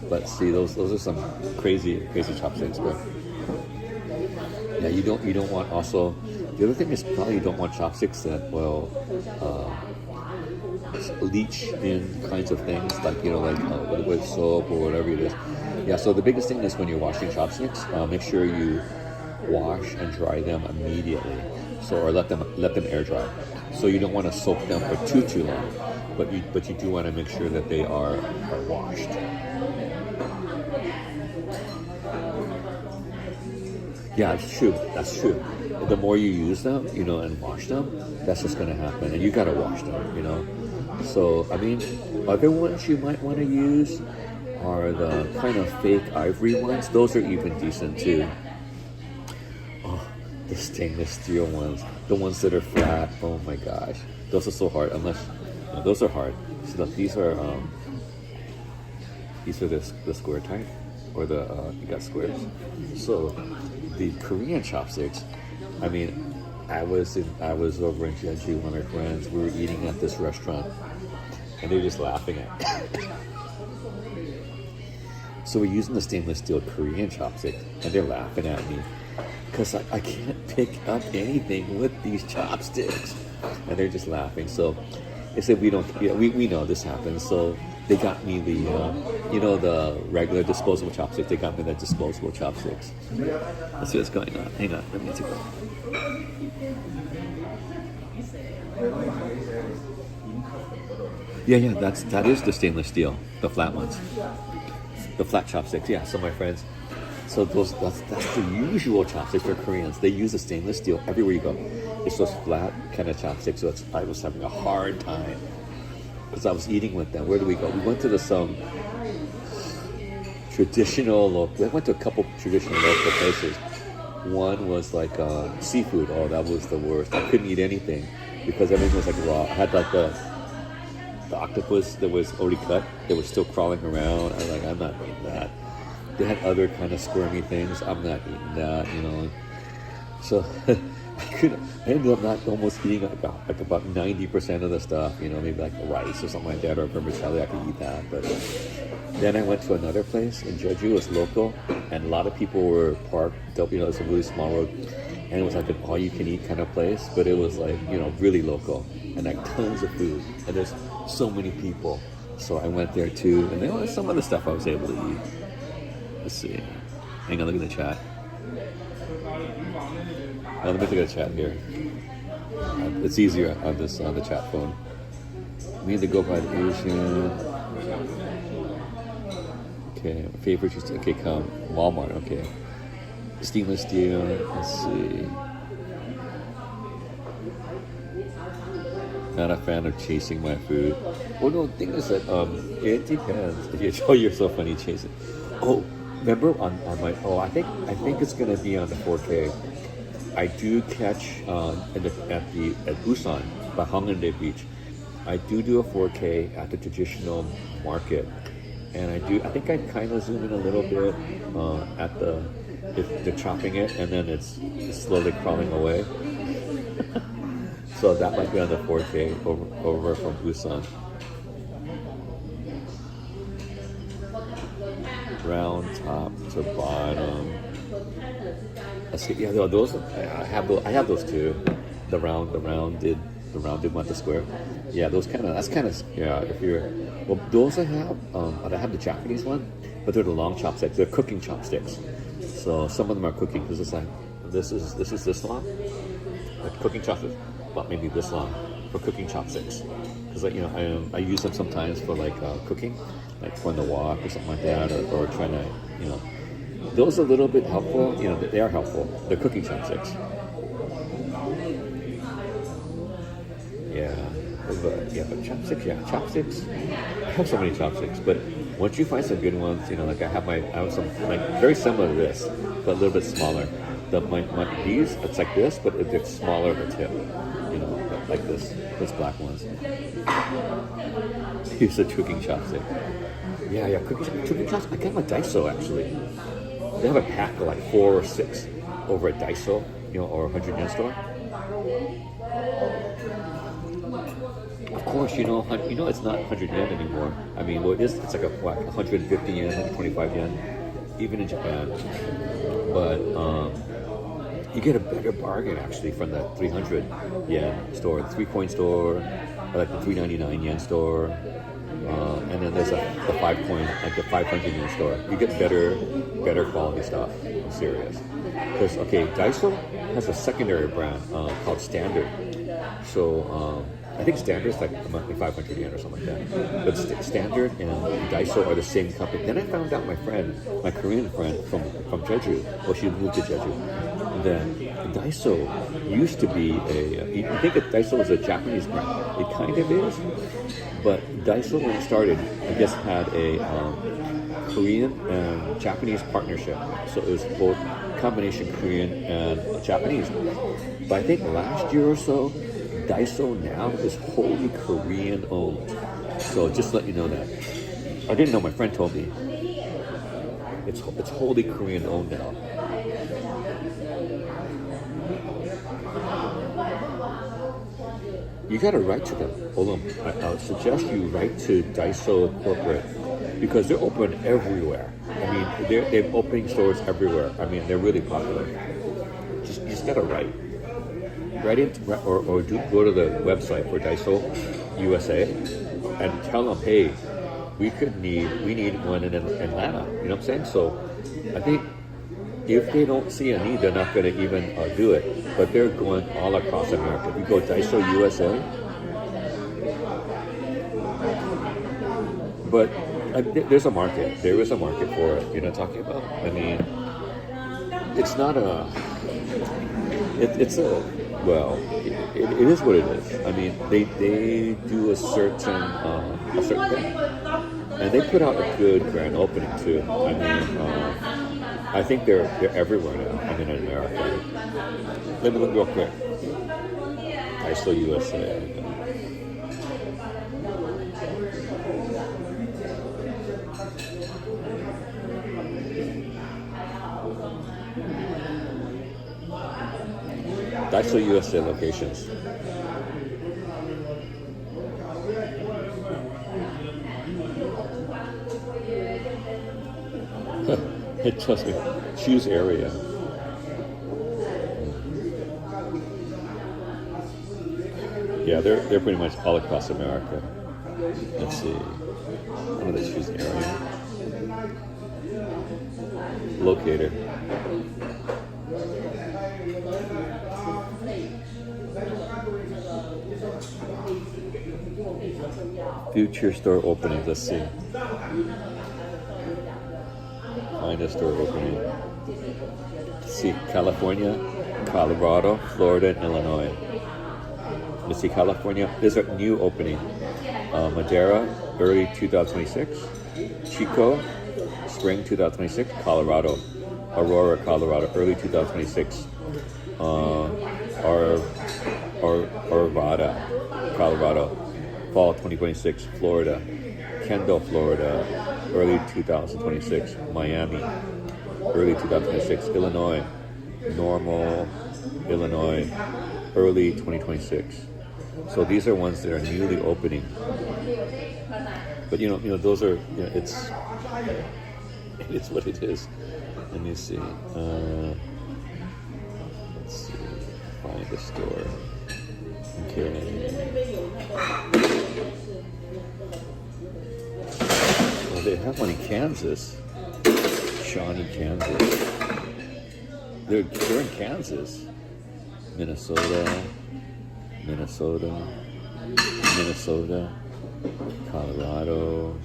But see, those are some crazy chopsticks. But yeah, you don't want also. The other thing is probably you don't want chopsticks that will leach in kinds of things like with soap or whatever it is. Yeah. So the biggest thing is when you're washing chopsticks, make sure you wash and dry them immediately. Or let them air dry. So you don't want to soak them for too long, but you do want to make sure that they are washed. Yeah, it's true. That's true. The more you use them, and wash them, that's what's going to happen. And you got to wash them, So, I mean, other ones you might want to use are the kind of fake ivory ones. Those are even decent too. Oh, the stainless steel ones. The ones that are flat. Oh my gosh. Those are so hard. Those are hard. So these are the square type. Or you got squares. So the Korean chopsticks, I mean, I was over in Jeju with my friends. We were eating at this restaurant, and they were just laughing at me. So we're using the stainless steel Korean chopsticks, and they're laughing at me because I can't pick up anything with these chopsticks, and they're just laughing. So they said we know this happens. So they got me the the regular disposable chopsticks. They got me the disposable chopsticks. Let's see what's going on. Hang on, let me take a look. Yeah, that is the stainless steel, the flat ones. The flat chopsticks, yeah. So my friends, that's the usual chopsticks for Koreans. They use the stainless steel everywhere you go. It's those flat kind of chopsticks. So I was having a hard time because I was eating with them. Where do we go? We went to some traditional local. We went to a couple traditional local places. One was like seafood. Oh, that was the worst. I couldn't eat anything because everything was like raw. I had like the octopus that was already cut. They were still crawling around. I was like, I'm not eating that. They had other kind of squirmy things. I'm not eating that, So I ended up not almost eating like about 90% of the stuff, maybe like rice or something like that, or vermicelli. I could eat that. But then I went to another place in Jeju. It was local, and a lot of people were parked. It's a really small road, and it was like an all-you-can-eat kind of place. But it was like really local, and like tons of food, and there's so many people. So I went there too, and there was some of the stuff I was able to eat. Let's see. Hang on, look at the chat. Let me look at the chat here. It's easier on the chat phone. We need to go by the Asian. Okay, favorite juice. Okay, come Walmart. Okay, stainless steel. Let's see. Not a fan of chasing my food. Well, no, the thing is that it depends. You're so funny chasing. Oh, remember on my I think it's gonna be on the 4K. I do catch at Busan by Hongdae Beach. I do a 4K at the traditional market, and I think I kind of zoom in a little bit at if they're chopping it, and then it's slowly crawling away. So that might be on the 4K over from Busan. Round top to bottom. Let's see. Yeah, those. I have those too. The rounded one, the square. Yeah, that's kind of yeah. Those I have the Japanese one, but they're the long chopsticks. They're cooking chopsticks. So some of them are cooking because it's like this is this long, like cooking chopsticks, but maybe this long for cooking chopsticks. Because I use them sometimes for like cooking, like on the wok or something like that, or trying to those are a little bit helpful. They are helpful. They're cooking chopsticks. But chopsticks. I have so many chopsticks, but once you find some good ones, like I have some like very similar to this, but a little bit smaller. These, it's like this, but it's smaller at the tip. Like those black ones. Here's a cooking chopstick. Yeah, cooking chopstick. I got them at Daiso actually. They have a pack of like 4 or 6 over at Daiso, or 100 yen store. Of course, it's not 100 yen anymore. I mean, well, it's like 150 yen, 125 yen, even in Japan. But you get a better bargain actually from the 300 yen store, the 3-coin store, or like the 399 yen store, and then there's the 5-coin, like the 500 yen store. You get better quality stuff. I'm serious. Because Daiso has a secondary brand called Standard. So I think Standard is like 500 yen or something like that. But Standard and Daiso are the same company. Then I found out my Korean friend from Jeju. Well, she moved to Jeju. Then Daiso used to be you think that Daiso was a Japanese brand. It kind of is. But Daiso, when it started, I guess had a Korean and Japanese partnership. So it was both combination Korean and Japanese. But I think last year or so, Daiso now is wholly Korean owned. So just to let you know that. I didn't know, my friend told me. It's wholly Korean owned now. You got to write to them. Hold on. I would suggest you write to Daiso Corporate because they're open everywhere. I mean, they're opening stores everywhere. I mean, they're really popular. You just got to write. Write it or go to the website for Daiso USA and tell them, hey, we need one in Atlanta. You know what I'm saying? So I think if they don't see a need, they're not going to even do it. But they're going all across America. If you go Daiso USA, but there's a market. There is a market for it. You know what I'm talking about? I mean, it's not a. It's a. Well, it is what it is. I mean, they do a certain thing, and they put out a good grand opening too. I mean, I think they're everywhere now. I mean, in America. Let me look real quick. Daiso USA. Daiso USA locations. Trust me, choose area. Yeah, they're pretty much all across America. Let's see. I'm gonna choose an area. Located. Future store openings. Let's see. Find a store opening. Let's see. California, Colorado, Florida, and Illinois. Let's see. California. There's a new opening. Madera, early 2026. Chico, spring 2026. Colorado. Aurora, Colorado, early 2026. Arvada, Colorado, fall 2026. Florida, Kendall, Florida, early 2026. Miami, early 2026. Illinois, Normal, Illinois, early 2026. So these are ones that are newly opening. But you know, those are, it's what it is. Let me see. Let's see. Find the store. Okay. Well, they have one in Kansas. Shawnee, Kansas. They're in Kansas. Minnesota, Colorado,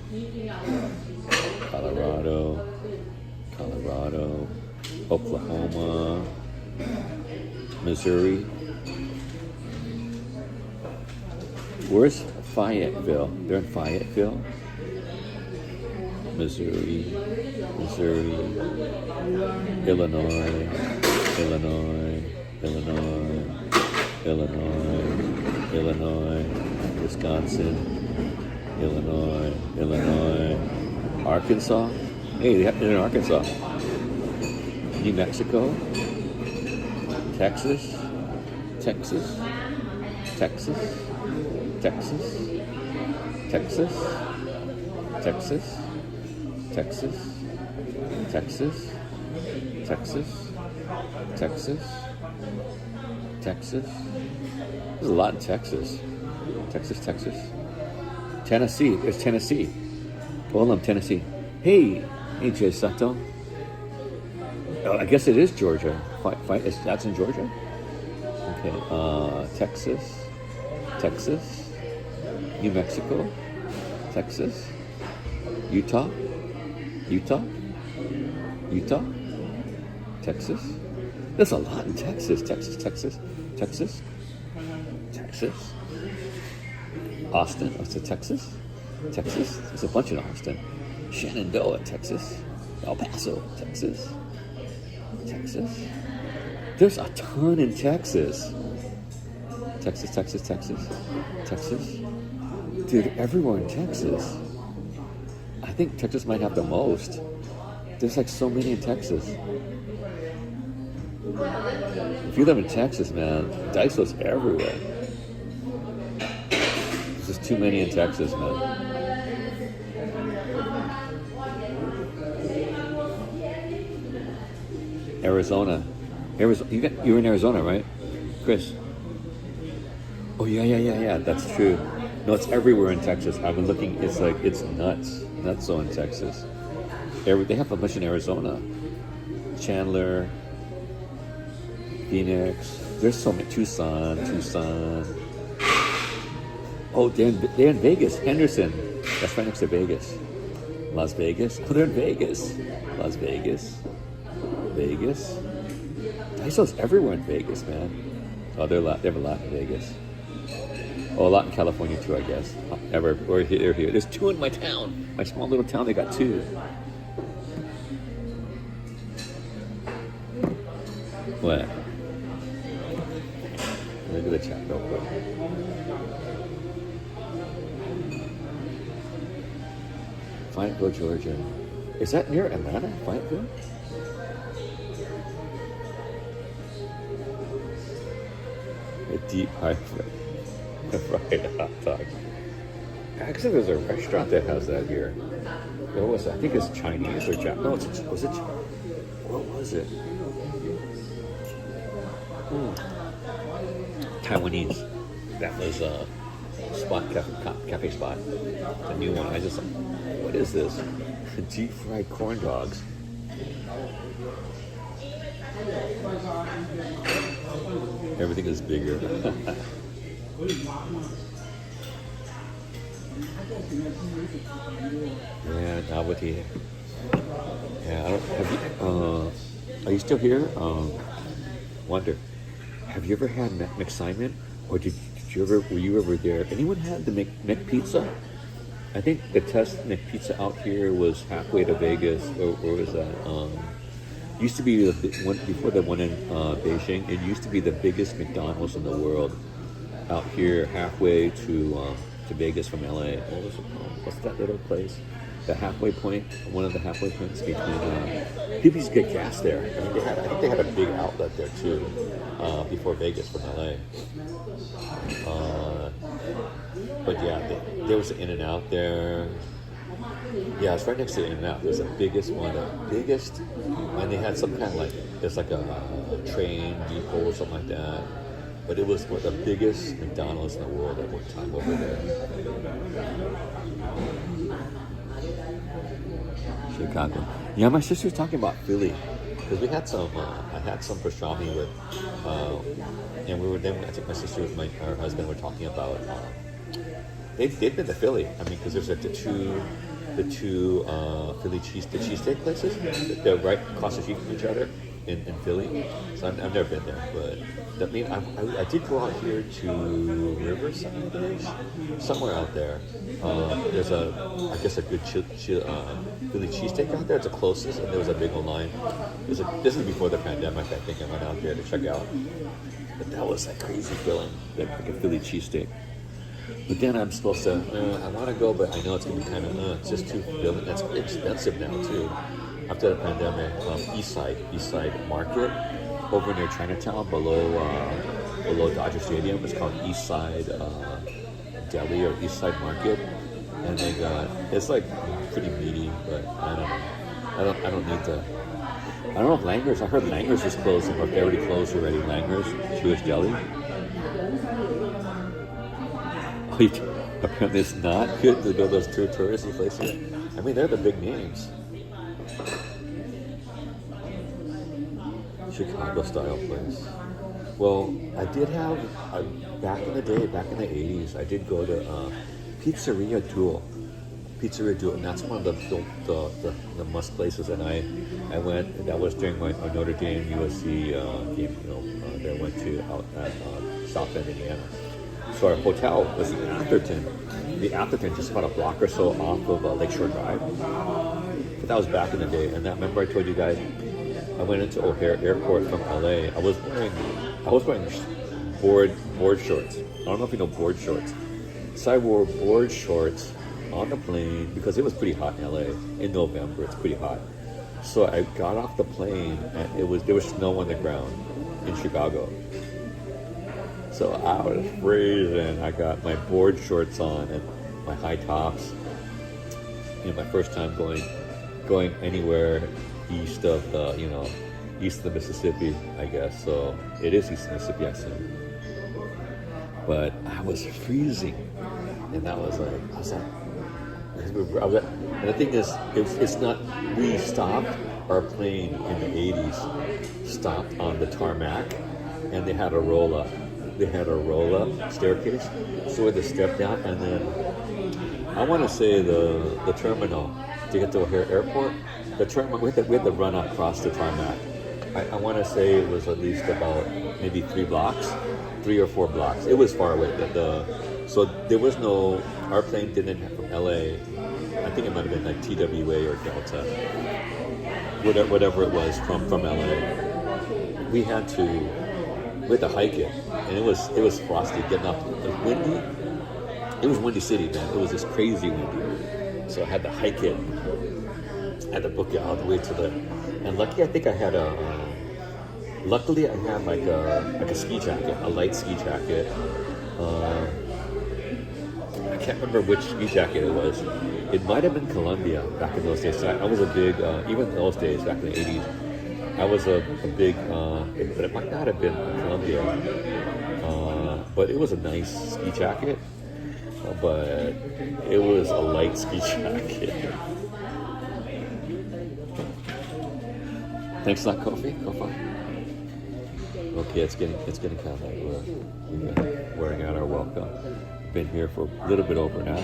Oklahoma, Missouri. Where's Fayetteville? They're in Fayetteville, Missouri, Illinois, Wisconsin, Illinois, Arkansas. Hey, they're in Arkansas. New Mexico, Texas, Texas, Texas, Texas, Texas, Texas, Texas, Texas, Texas, Texas, Texas. There's a lot in Texas. Texas. Tennessee. There's Tennessee. Hold on, Tennessee. Hey, Jay Sato. Oh, I guess it is Georgia. That's in Georgia? Okay. Texas. New Mexico. Texas. Utah. Texas. There's a lot in Texas. Texas. Austin. Oh, it's Texas. There's a bunch in Austin. Shenandoah, Texas. El Paso, Texas. There's a ton in Texas. Texas. Dude, everywhere in Texas. I think Texas might have the most. There's like so many in Texas. If you live in Texas, man, Daiso's everywhere. There's just too many in Texas, man. Arizona. You're in Arizona, right, Chris? Oh yeah. That's true. No, it's everywhere in Texas. I've been looking. It's like it's nuts so in Texas. They have a bunch in Arizona, Chandler, Phoenix. There's so many. Tucson. Oh, they're in Vegas. Henderson. That's right next to Vegas. Las Vegas. Oh, they're in Vegas. Las Vegas. Daiso's everywhere in Vegas, man. Oh, they have a lot in Vegas. Oh, a lot in California too, I guess. Or here. There's 2 in my town. My small little town, they got 2. What? Look at the chat real quick. Fayetteville, Georgia. Is that near Atlanta, Fayetteville? A deep fried hot dog. Actually, there's a restaurant that has that here. What was it? I think it's Chinese or Japanese. No, what was it? Taiwanese. That was a cafe spot. A new one. What is this? Deep fried corn dogs. Everything is bigger. Yeah, novelty. Yeah, are you still here? Wonder. Have you ever had McSimon? Or were you ever there? Anyone had the McPizza? I think the test McPizza out here was halfway to Vegas. Or was that? Used to be the one before the one in Beijing. It used to be the biggest McDonald's in the world. Out here, halfway to Vegas from LA. What's that little place? The halfway point. One of the halfway points between. People used to get gas there. I think they had a big outlet there too. Before Vegas from LA. But yeah, there was an In-N-Out there. Yeah, it's right next to In-N-Out. It was the biggest one, and they had some kind of like, there's like a train depot or something like that. But it was the biggest McDonald's in the world at one time over there. Chicago. Yeah, my sister was talking about Philly because we had some. I had some pastrami with, and we were then. I think my sister with her husband were talking about. They've been to Philly. I mean, because there's like the two Philly cheesesteak places. They're right across the street from each other in Philly. So I've never been there, but that mean I did go out here to Riverside, somewhere out there. There's I guess a good Philly cheesesteak out there. It's the closest, and there was a big old line. This is before the pandemic, I think. I went out there to check out, but that was like crazy feeling, like a Philly cheesesteak. But then I'm supposed to, I want to go, but I know it's going to be kind of, it's just too filling. That's expensive now, too. After the pandemic, East Side Market, over near Chinatown, below Dodger Stadium. It's called East Side Deli or East Side Market. And they got, it's like pretty meaty, but I don't need to. I don't know if Langer's, I heard Langer's was closing, or if they already closed already, Langer's, Jewish Deli. Apparently it's not good to go to those two touristy places. I mean, they're the big names. Chicago style place. Well, I did have, back in the day, back in the 80s, I did go to Pizzeria Duel, and that's one of the must places. And I went. That was during my Notre Dame USC game. That I went to out at South Bend, Indiana. So our hotel was the Atherton. The Atherton, just about a block or so off of Lakeshore Drive. But that was back in the day. And remember I told you guys, I went into O'Hare Airport from LA. I was wearing board shorts. I don't know if you know board shorts. So I wore board shorts on the plane because it was pretty hot in LA in November. It's pretty hot. So I got off the plane, and there was snow on the ground in Chicago. So I was freezing. I got my board shorts on and my high tops. My first time going anywhere east of the Mississippi, I guess. So it is east of Mississippi, I assume. But I was freezing, and that was like, and the thing is, it's not. We stopped our plane in the '80s, stopped on the tarmac, and they had a roll up. They had a roll up staircase, so we had to step down, and then I want to say the terminal to get to O'Hare Airport. The terminal we had to run across the tarmac. I want to say it was at least about maybe 3 or 4 blocks. It was far away. So there was no. Our plane didn't have from LA. I think it might have been like TWA or Delta, whatever it was from LA. We had to hike it, and it was frosty getting up. It was windy. It was Windy City, man. It was just crazy windy. So I had to hike it. I had to book it all the way to the. And luckily, I think I had luckily, I had like a ski jacket, a light ski jacket. I can't remember which ski jacket it was. It might have been Columbia back in those days. So I was a big, even in those days, back in the 80s, I was a big, but it might not have been Columbia. But it was a nice ski jacket, but it was a light ski jacket. Thanks a lot, Kofi. Go fine. Okay, it's getting kind of like we've been wearing out our welcome. Been here for a little bit over an hour.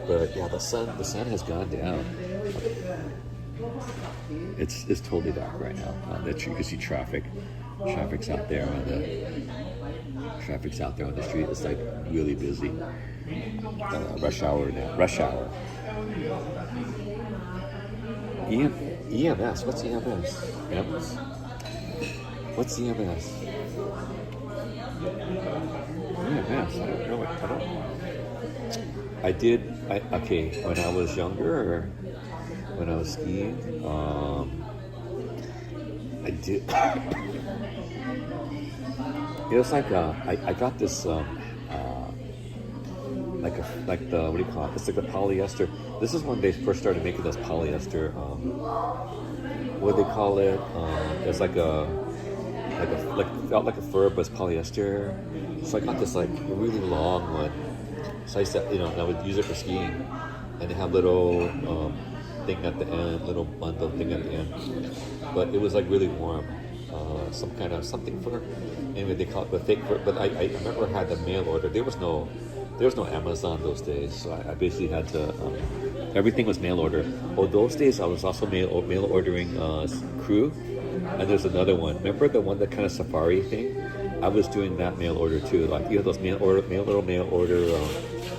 But yeah, the sun has gone down. It's totally dark right now. You can see traffic's out there on the street. It's like really busy. Rush hour now. Rush hour. EMS. What's EMS? EMS? What's EMS? EMS. I don't know it. Okay, when I was younger, when I was skiing, I did. It was like I got this like the what do you call it? It's like the polyester. This is when they first started making this polyester. What do they call it? It's felt like a fur, but it's polyester. So I got this like really long one. So I said, I would use it for skiing, and they have little thing at the end, little bundle thing at the end. But it was like really warm, some kind of something fur. Anyway, they call it the fake fur. But I remember I had the mail order. There was no Amazon those days, so I basically had to. Everything was mail order. Oh, those days I was also mail ordering crew, and there's another one. Remember the one, that kind of safari thing? I was doing that mail order too. Like those mail order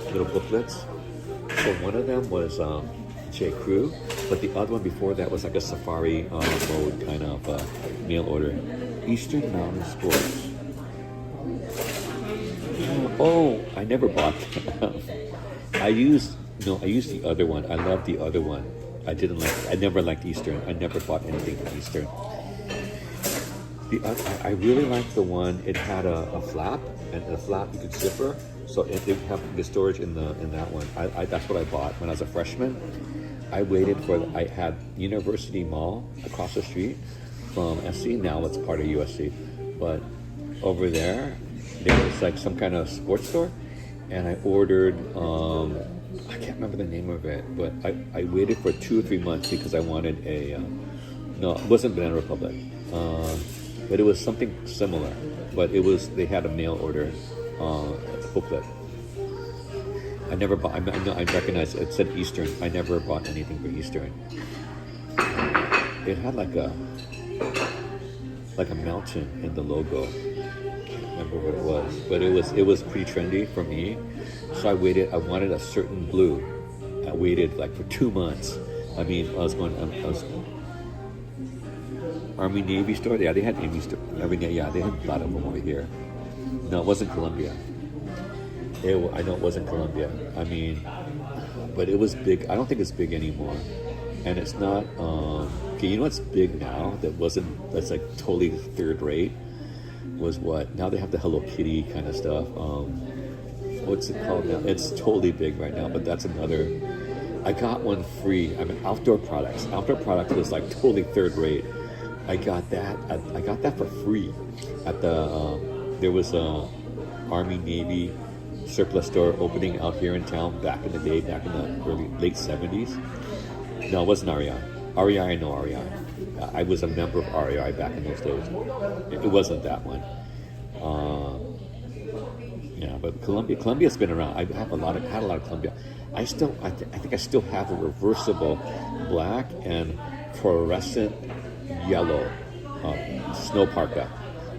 little booklets. So one of them was J Crew, but the other one before that was like a safari mode kind of mail order. Eastern Mountain Sports. Oh, I never bought them. I used the other one. I loved the other one. I never liked Eastern. I never bought anything from Eastern. I really liked the one. It had a flap, and the flap you could zipper, so it didn't have the storage in that one. That's what I bought when I was a freshman. I had University Mall across the street from SC. Now it's part of USC, but over there was like some kind of sports store, and I ordered. I can't remember the name of it, but I waited for 2 or 3 months because I wanted no, it wasn't Banana Republic. But it was something similar. But they had a mail order booklet. I never bought. I recognized it said Eastern. I never bought anything for Eastern. It had like a mountain in the logo. Can't remember what it was, but it was pretty trendy for me. So I waited. I wanted a certain blue. I waited like for 2 months. I was Army Navy store. Yeah, they had Navy store. They had a lot of them over here. No, it wasn't Columbia. I know it wasn't Columbia. But it was big. I don't think it's big anymore. and it's not. Okay, you know what's big now that wasn't, that's like totally third rate, was what now they have the Hello Kitty kind of stuff. What's it called now? It's totally big right now, but that's another. I got one free. I mean, outdoor products. Outdoor products was like totally third rate. I got that. I got that for free at the. There was a Army Navy surplus store opening out here in town back in the day, back in the late 70s. No, it wasn't REI. REI, I know REI. I was a member of REI back in those days. It wasn't that one. Yeah, but Columbia's been around. I have had a lot of Columbia. I think I still have a reversible black and fluorescent yellow snow parka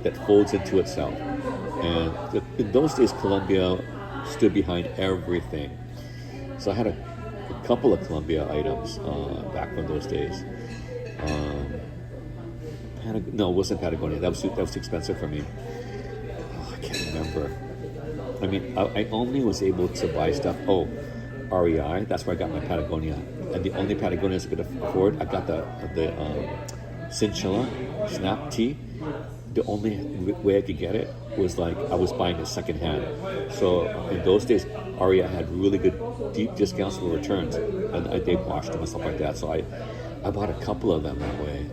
that folds into itself. And in those days, Columbia stood behind everything. So I had a couple of Columbia items back from those days. No, it wasn't Patagonia. That was too expensive for me. Oh, I can't remember. I mean, I only was able to buy stuff. Oh, REI. That's where I got my Patagonia. And the only Patagonias I could afford, I got the Cinchilla Snap Tee. The only way I could get it was like I was buying it secondhand. So in those days, REI had really good deep discounts for returns, and they washed them and stuff like that. So I bought a couple of them that way.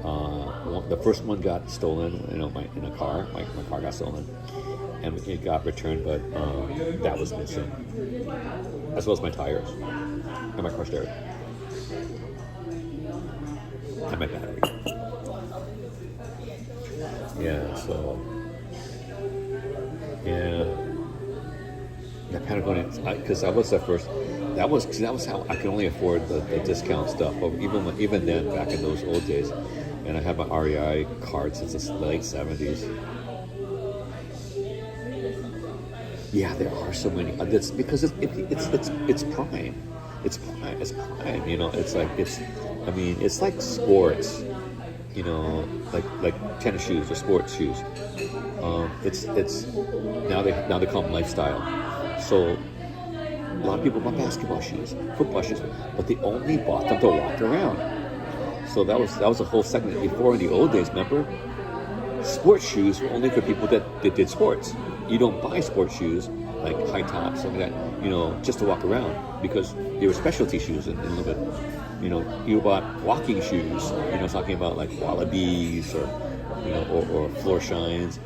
The first one got stolen, in a car. My car got stolen, and it got returned, but that was missing, as well as my tires and my car stereo and my battery. Yeah, so Patagonia, because I was the first. That was how I could only afford the discount stuff. But even then, back in those old days, and I had my REI card since the late 70s. Yeah, there are so many. It's because it's prime. It's prime. You know, it's like sports. You know, like tennis shoes or sports shoes. It's now they call them lifestyle. So a lot of people bought basketball shoes, football shoes, but they only bought them to walk around. So that was a whole segment before. In the old days, remember, sports shoes were only for people that did sports. You don't buy sports shoes like high tops, something like that, you know, just to walk around, because they were specialty shoes and a little bit. You know, you bought walking shoes. You know, talking about like Wallabies or or floor shines.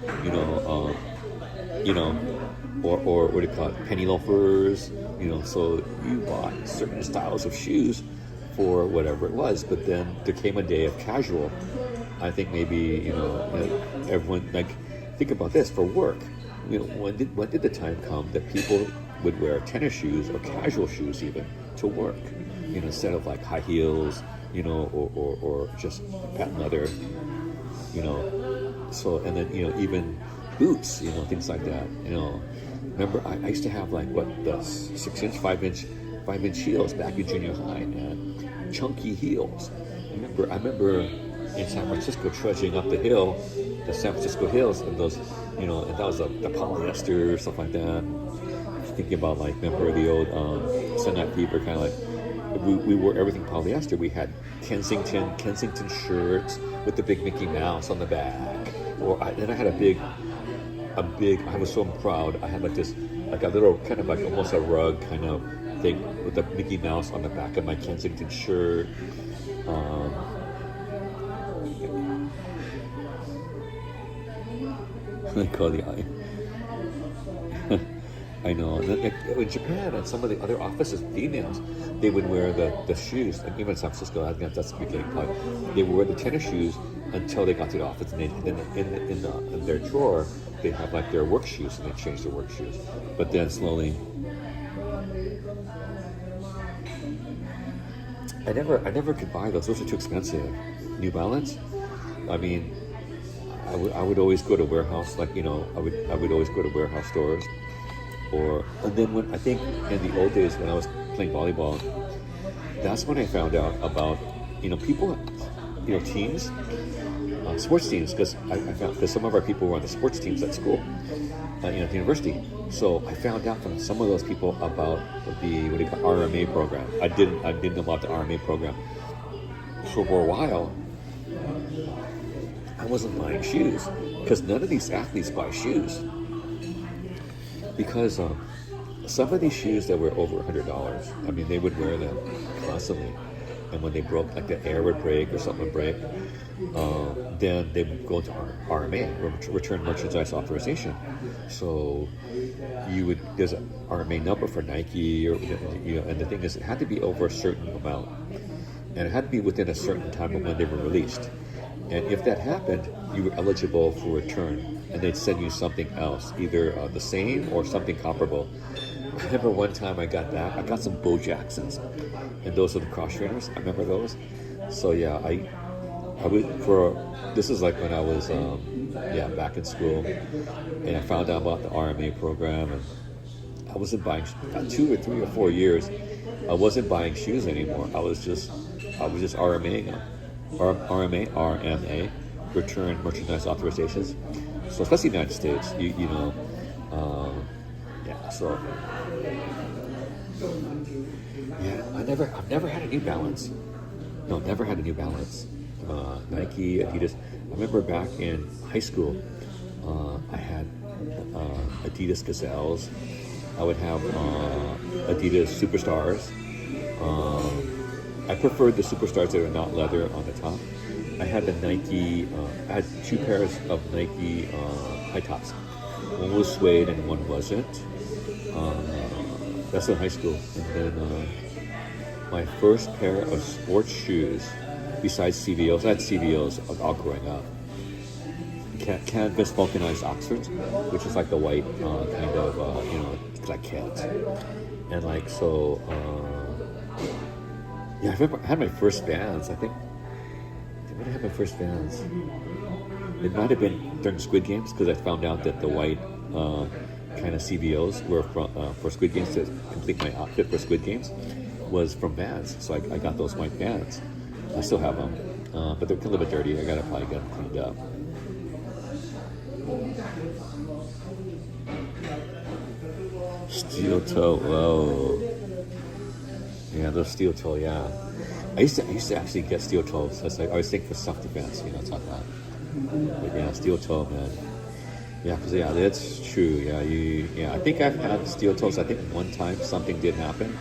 Or what do you call it? Penny loafers. You know, so you bought certain styles of shoes for whatever it was. But then there came a day of casual. I think maybe everyone, like, think about this for work. You know, when did the time come that people would wear tennis shoes or casual shoes even to work? You know, instead of like high heels, you know, or just patent leather, you know. So, and then, you know, even boots, you know, things like that. You know, remember I used to have like the 6-inch, 5-inch heels back in junior high, man. Chunky heels. I remember in San Francisco trudging up the hill, the San Francisco hills, and those, you know, and that was the polyester, stuff like that. Thinking about, like, remember the old Sunday Night Fever, kind of like, we wore everything polyester. We had Kensington shirts with the big Mickey Mouse on the back. Then I had a big. I was so proud. I had like a little kind of like almost a rug kind of thing with the Mickey Mouse on the back of my Kensington shirt. I call the eye. I know. In Japan and some of the other offices, females, they would wear the shoes. Like even in San Francisco, I think that's the beginning part. They would wear the tennis shoes until they got to the office, and then in their drawer, they have like their work shoes, and they change their work shoes. But then slowly, I never could buy those. Those are too expensive. New Balance. I mean, I would always go to warehouse, like, you know, I would always go to warehouse stores. And then when I think in the old days when I was playing volleyball, that's when I found out about, you know, people, you know, teams, sports teams, because because some of our people were on the sports teams at school, at the university. So I found out from some of those people about the RMA program. I didn't know about the RMA program. So for a while, I wasn't buying shoes because none of these athletes buy shoes. Because some of these shoes that were over $100, I mean, they would wear them constantly. And when they broke, like the air would break or something would break, then they would go to RMA, Return Merchandise Authorization. So there's an RMA number for Nike, and the thing is, it had to be over a certain amount. And it had to be within a certain time of when they were released. And if that happened, you were eligible for return. And they'd send you something else, either the same or something comparable. I remember one time I got some Bo Jacksons. And those are the cross trainers. I remember those. So yeah, I would this is like when I was back in school, and I found out about the RMA program, and I wasn't buying 2 or 3 or 4 years. I wasn't buying shoes anymore. I was just RMA, Return Merchandise Authorizations. So especially in the United States, So yeah, I've never had a New Balance. No, never had a New Balance. Nike, Adidas. I remember back in high school, I had Adidas Gazelles. I would have Adidas Superstars. I preferred the Superstars that are not leather on the top. I had the Nike, I had 2 pairs of Nike high tops. One was suede and one wasn't. That's in high school. And then my first pair of sports shoes, besides CVOs, I had CVOs all growing up. Canvas vulcanized Oxfords, which is like the white kind of, like kids. And like, so, I remember I had my first Vans, I think. When did I have my first Vans? It might have been during Squid Games, because I found out that the white kind of CVOs were for Squid Games, to complete my outfit for Squid Games, was from Vans. So I got those white Vans. I still have them, but they're a little bit dirty. I gotta probably get them cleaned up. Steel toe, whoa. Yeah, those steel toe, yeah. I used to actually get steel toes. I always think for self-defense, talk about. But yeah, steel toe, man. Yeah, because that's true. Yeah, I think I've had steel toes. I think one time something did happen,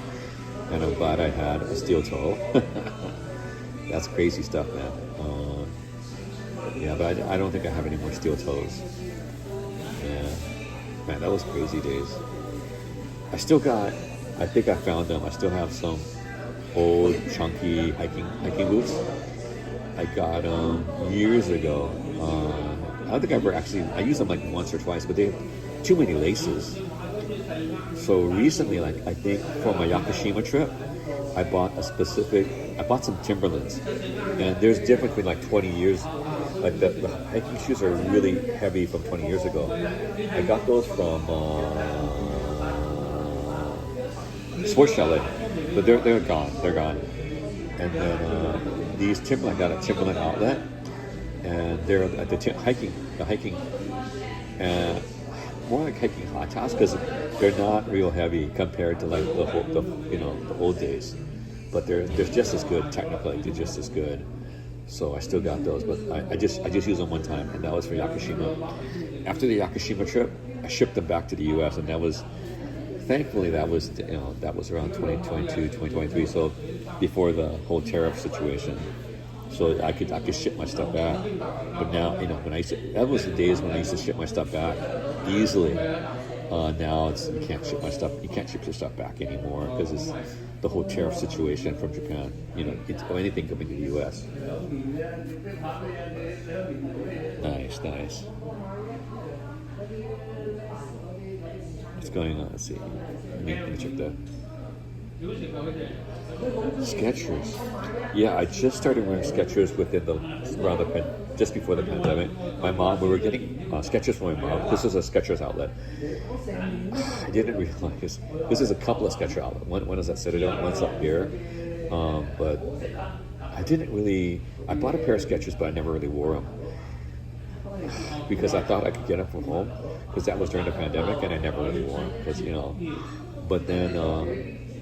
and I'm glad I had a steel toe. That's crazy stuff, man. But I don't think I have any more steel toes. Yeah, man, that was crazy days. I think I found them. I still have some old chunky hiking boots. I got them years ago. I don't think I ever I used them like once or twice, but they have too many laces. So recently, like I think for my Yakushima trip, I bought some Timberlands. And there's difference between like 20 years, like the hiking shoes are really heavy from 20 years ago. I got those from Sports Chalet, but they're gone. They're gone. And then these Timberland, I got a Timberland outlet, and they're at the hiking, and more like hiking hot tops, because they're not real heavy compared to like the old days, but they're just as good technically. They're just as good. So I still got those, but I just used them one time, and that was for Yakushima. After the Yakushima trip, I shipped them back to the U.S., and thankfully that was around 2022, 2023, so before the whole tariff situation. So I could ship my stuff back. But now, that was the days when I used to ship my stuff back easily. Now you can't ship your stuff back anymore, because it's the whole tariff situation from Japan. It's anything coming to the U.S. Nice. What's going on? Let's see. Let me check that. Skechers. Yeah, I just started wearing Skechers just before the pandemic. My mom, we were getting Skechers from my mom. This is a Skechers outlet. I didn't realize this is a couple of Skechers outlets. One is at Citadel, one's up here. But I bought a pair of Skechers, but I never really wore them, because I thought I could get them from home, because that was during the pandemic, and I never really wore them, because But then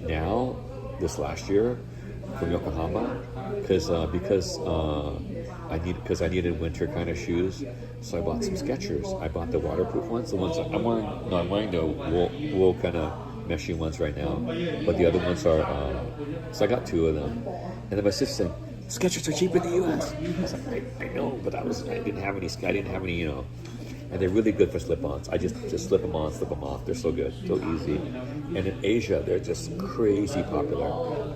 now, this last year, from Yokohama because I needed winter kind of shoes, so I bought some Skechers. I bought the waterproof ones, the ones I'm wearing. No, I'm wearing the wool kind of meshy ones right now, but the other ones are. So I got two of them, and then my sister said, "Skechers are cheap in the U.S." I was like, I know, but I didn't have any. I didn't have any, And they're really good for slip-ons. I just slip them on, slip them off. They're so good, so easy. And in Asia, they're just crazy popular.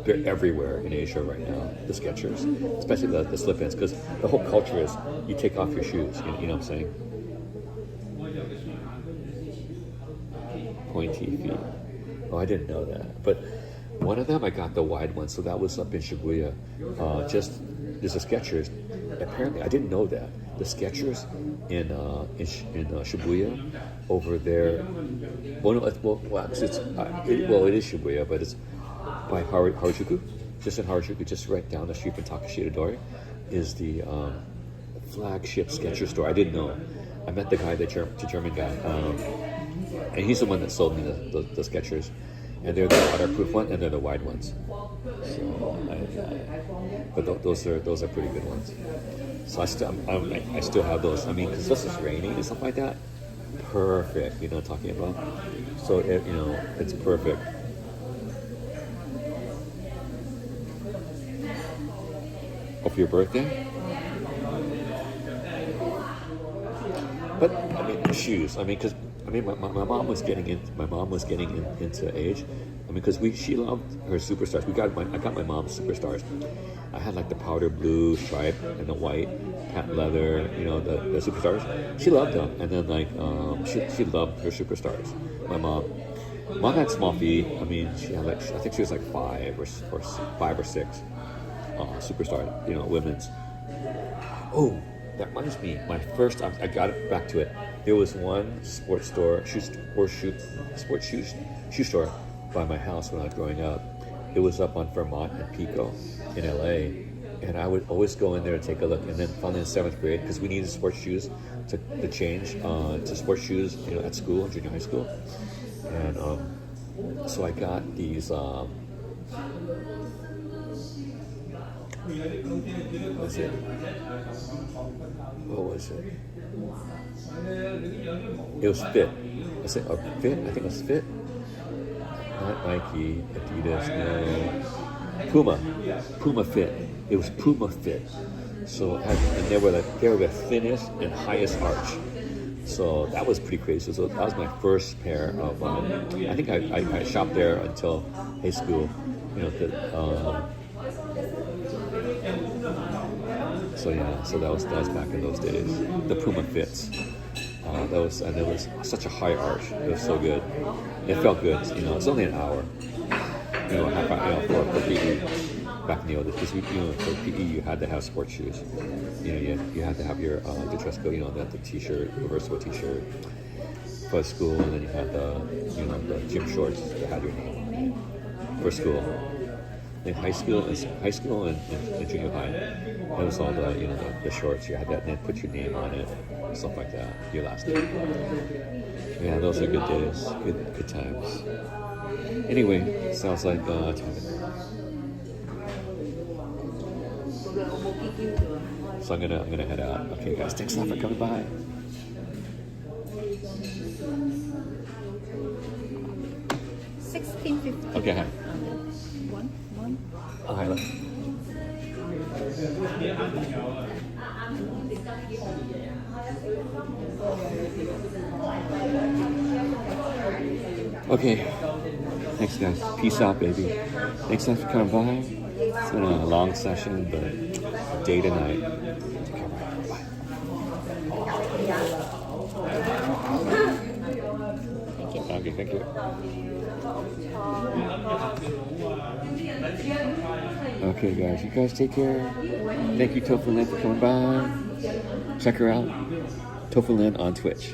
They're everywhere in Asia right now, the Skechers, especially the slip-ins, because the whole culture is you take off your shoes. You know what I'm saying? Pointy feet. Oh, I didn't know that. But one of them, I got the wide one, so that was up in Shibuya. There's a Skechers. Apparently, I didn't know that. The Skechers in Shibuya over there. It is Shibuya, but it's by Harajuku, just in Harajuku, just right down the street from Takashita Dori, is the flagship Skechers store. I didn't know. I met the guy, the German guy, and he's the one that sold me the Skechers, and they're the waterproof one, and they're the wide ones. So, but those are pretty good ones. So I still have those. I mean, because this is raining and stuff like that. Perfect. You know what I'm talking about? So it's perfect. Oh, for your birthday? But I mean, the shoes. I mean, because my mom was getting into age. I mean, because she loved her superstars. I got my mom's superstars. I had like the powder blue stripe and the white patent leather. The superstars. She loved them, and then she loved her superstars. My mom had small feet. I mean, she had I think she was like five or six. Superstar. Women's. Oh. That reminds me, my first, I got it back to it. There was one sports shoe store by my house when I was growing up. It was up on Vermont and Pico in LA. And I would always go in there to take a look. And then finally in 7th grade, because we needed sports shoes to change to sports shoes, at school, junior high school. And so I got these, what was it? It was Fit. I said, Fit? I think it was Fit. Not Nike, Adidas, no. Puma Fit. It was Puma Fit. So, and they were the thinnest and highest arch. So that was pretty crazy. So that was my first pair of. I think I shopped there until high school. So that was back in those days. The Puma Fits. It was such a high arch. It was so good. It felt good. It's only an hour. Half hour. For PE back in the old days. Because for PE you had to have sports shoes. You had to have your the dress code. The T-shirt, reversible T-shirt for school, and then you had the gym shorts that had your name on it for school. In high school and junior high, it was all the shorts. You had that, and then put your name on it, stuff like that. Your last name. Yeah, those are good days, good times. Anyway, sounds like time. So I'm gonna head out. Okay, guys, thanks a lot for coming by. $16.50. Okay, hi. One. Oh, hi. Okay. Thanks, guys. Peace out, baby. Thanks a lot for coming by. It's been a long session, but day to night. Take care. Bye. Thank you. Okay, thank you. Okay, guys. You guys take care. Thank you, Tofu Lin, for coming by. Check her out. Tofu Lin on Twitch.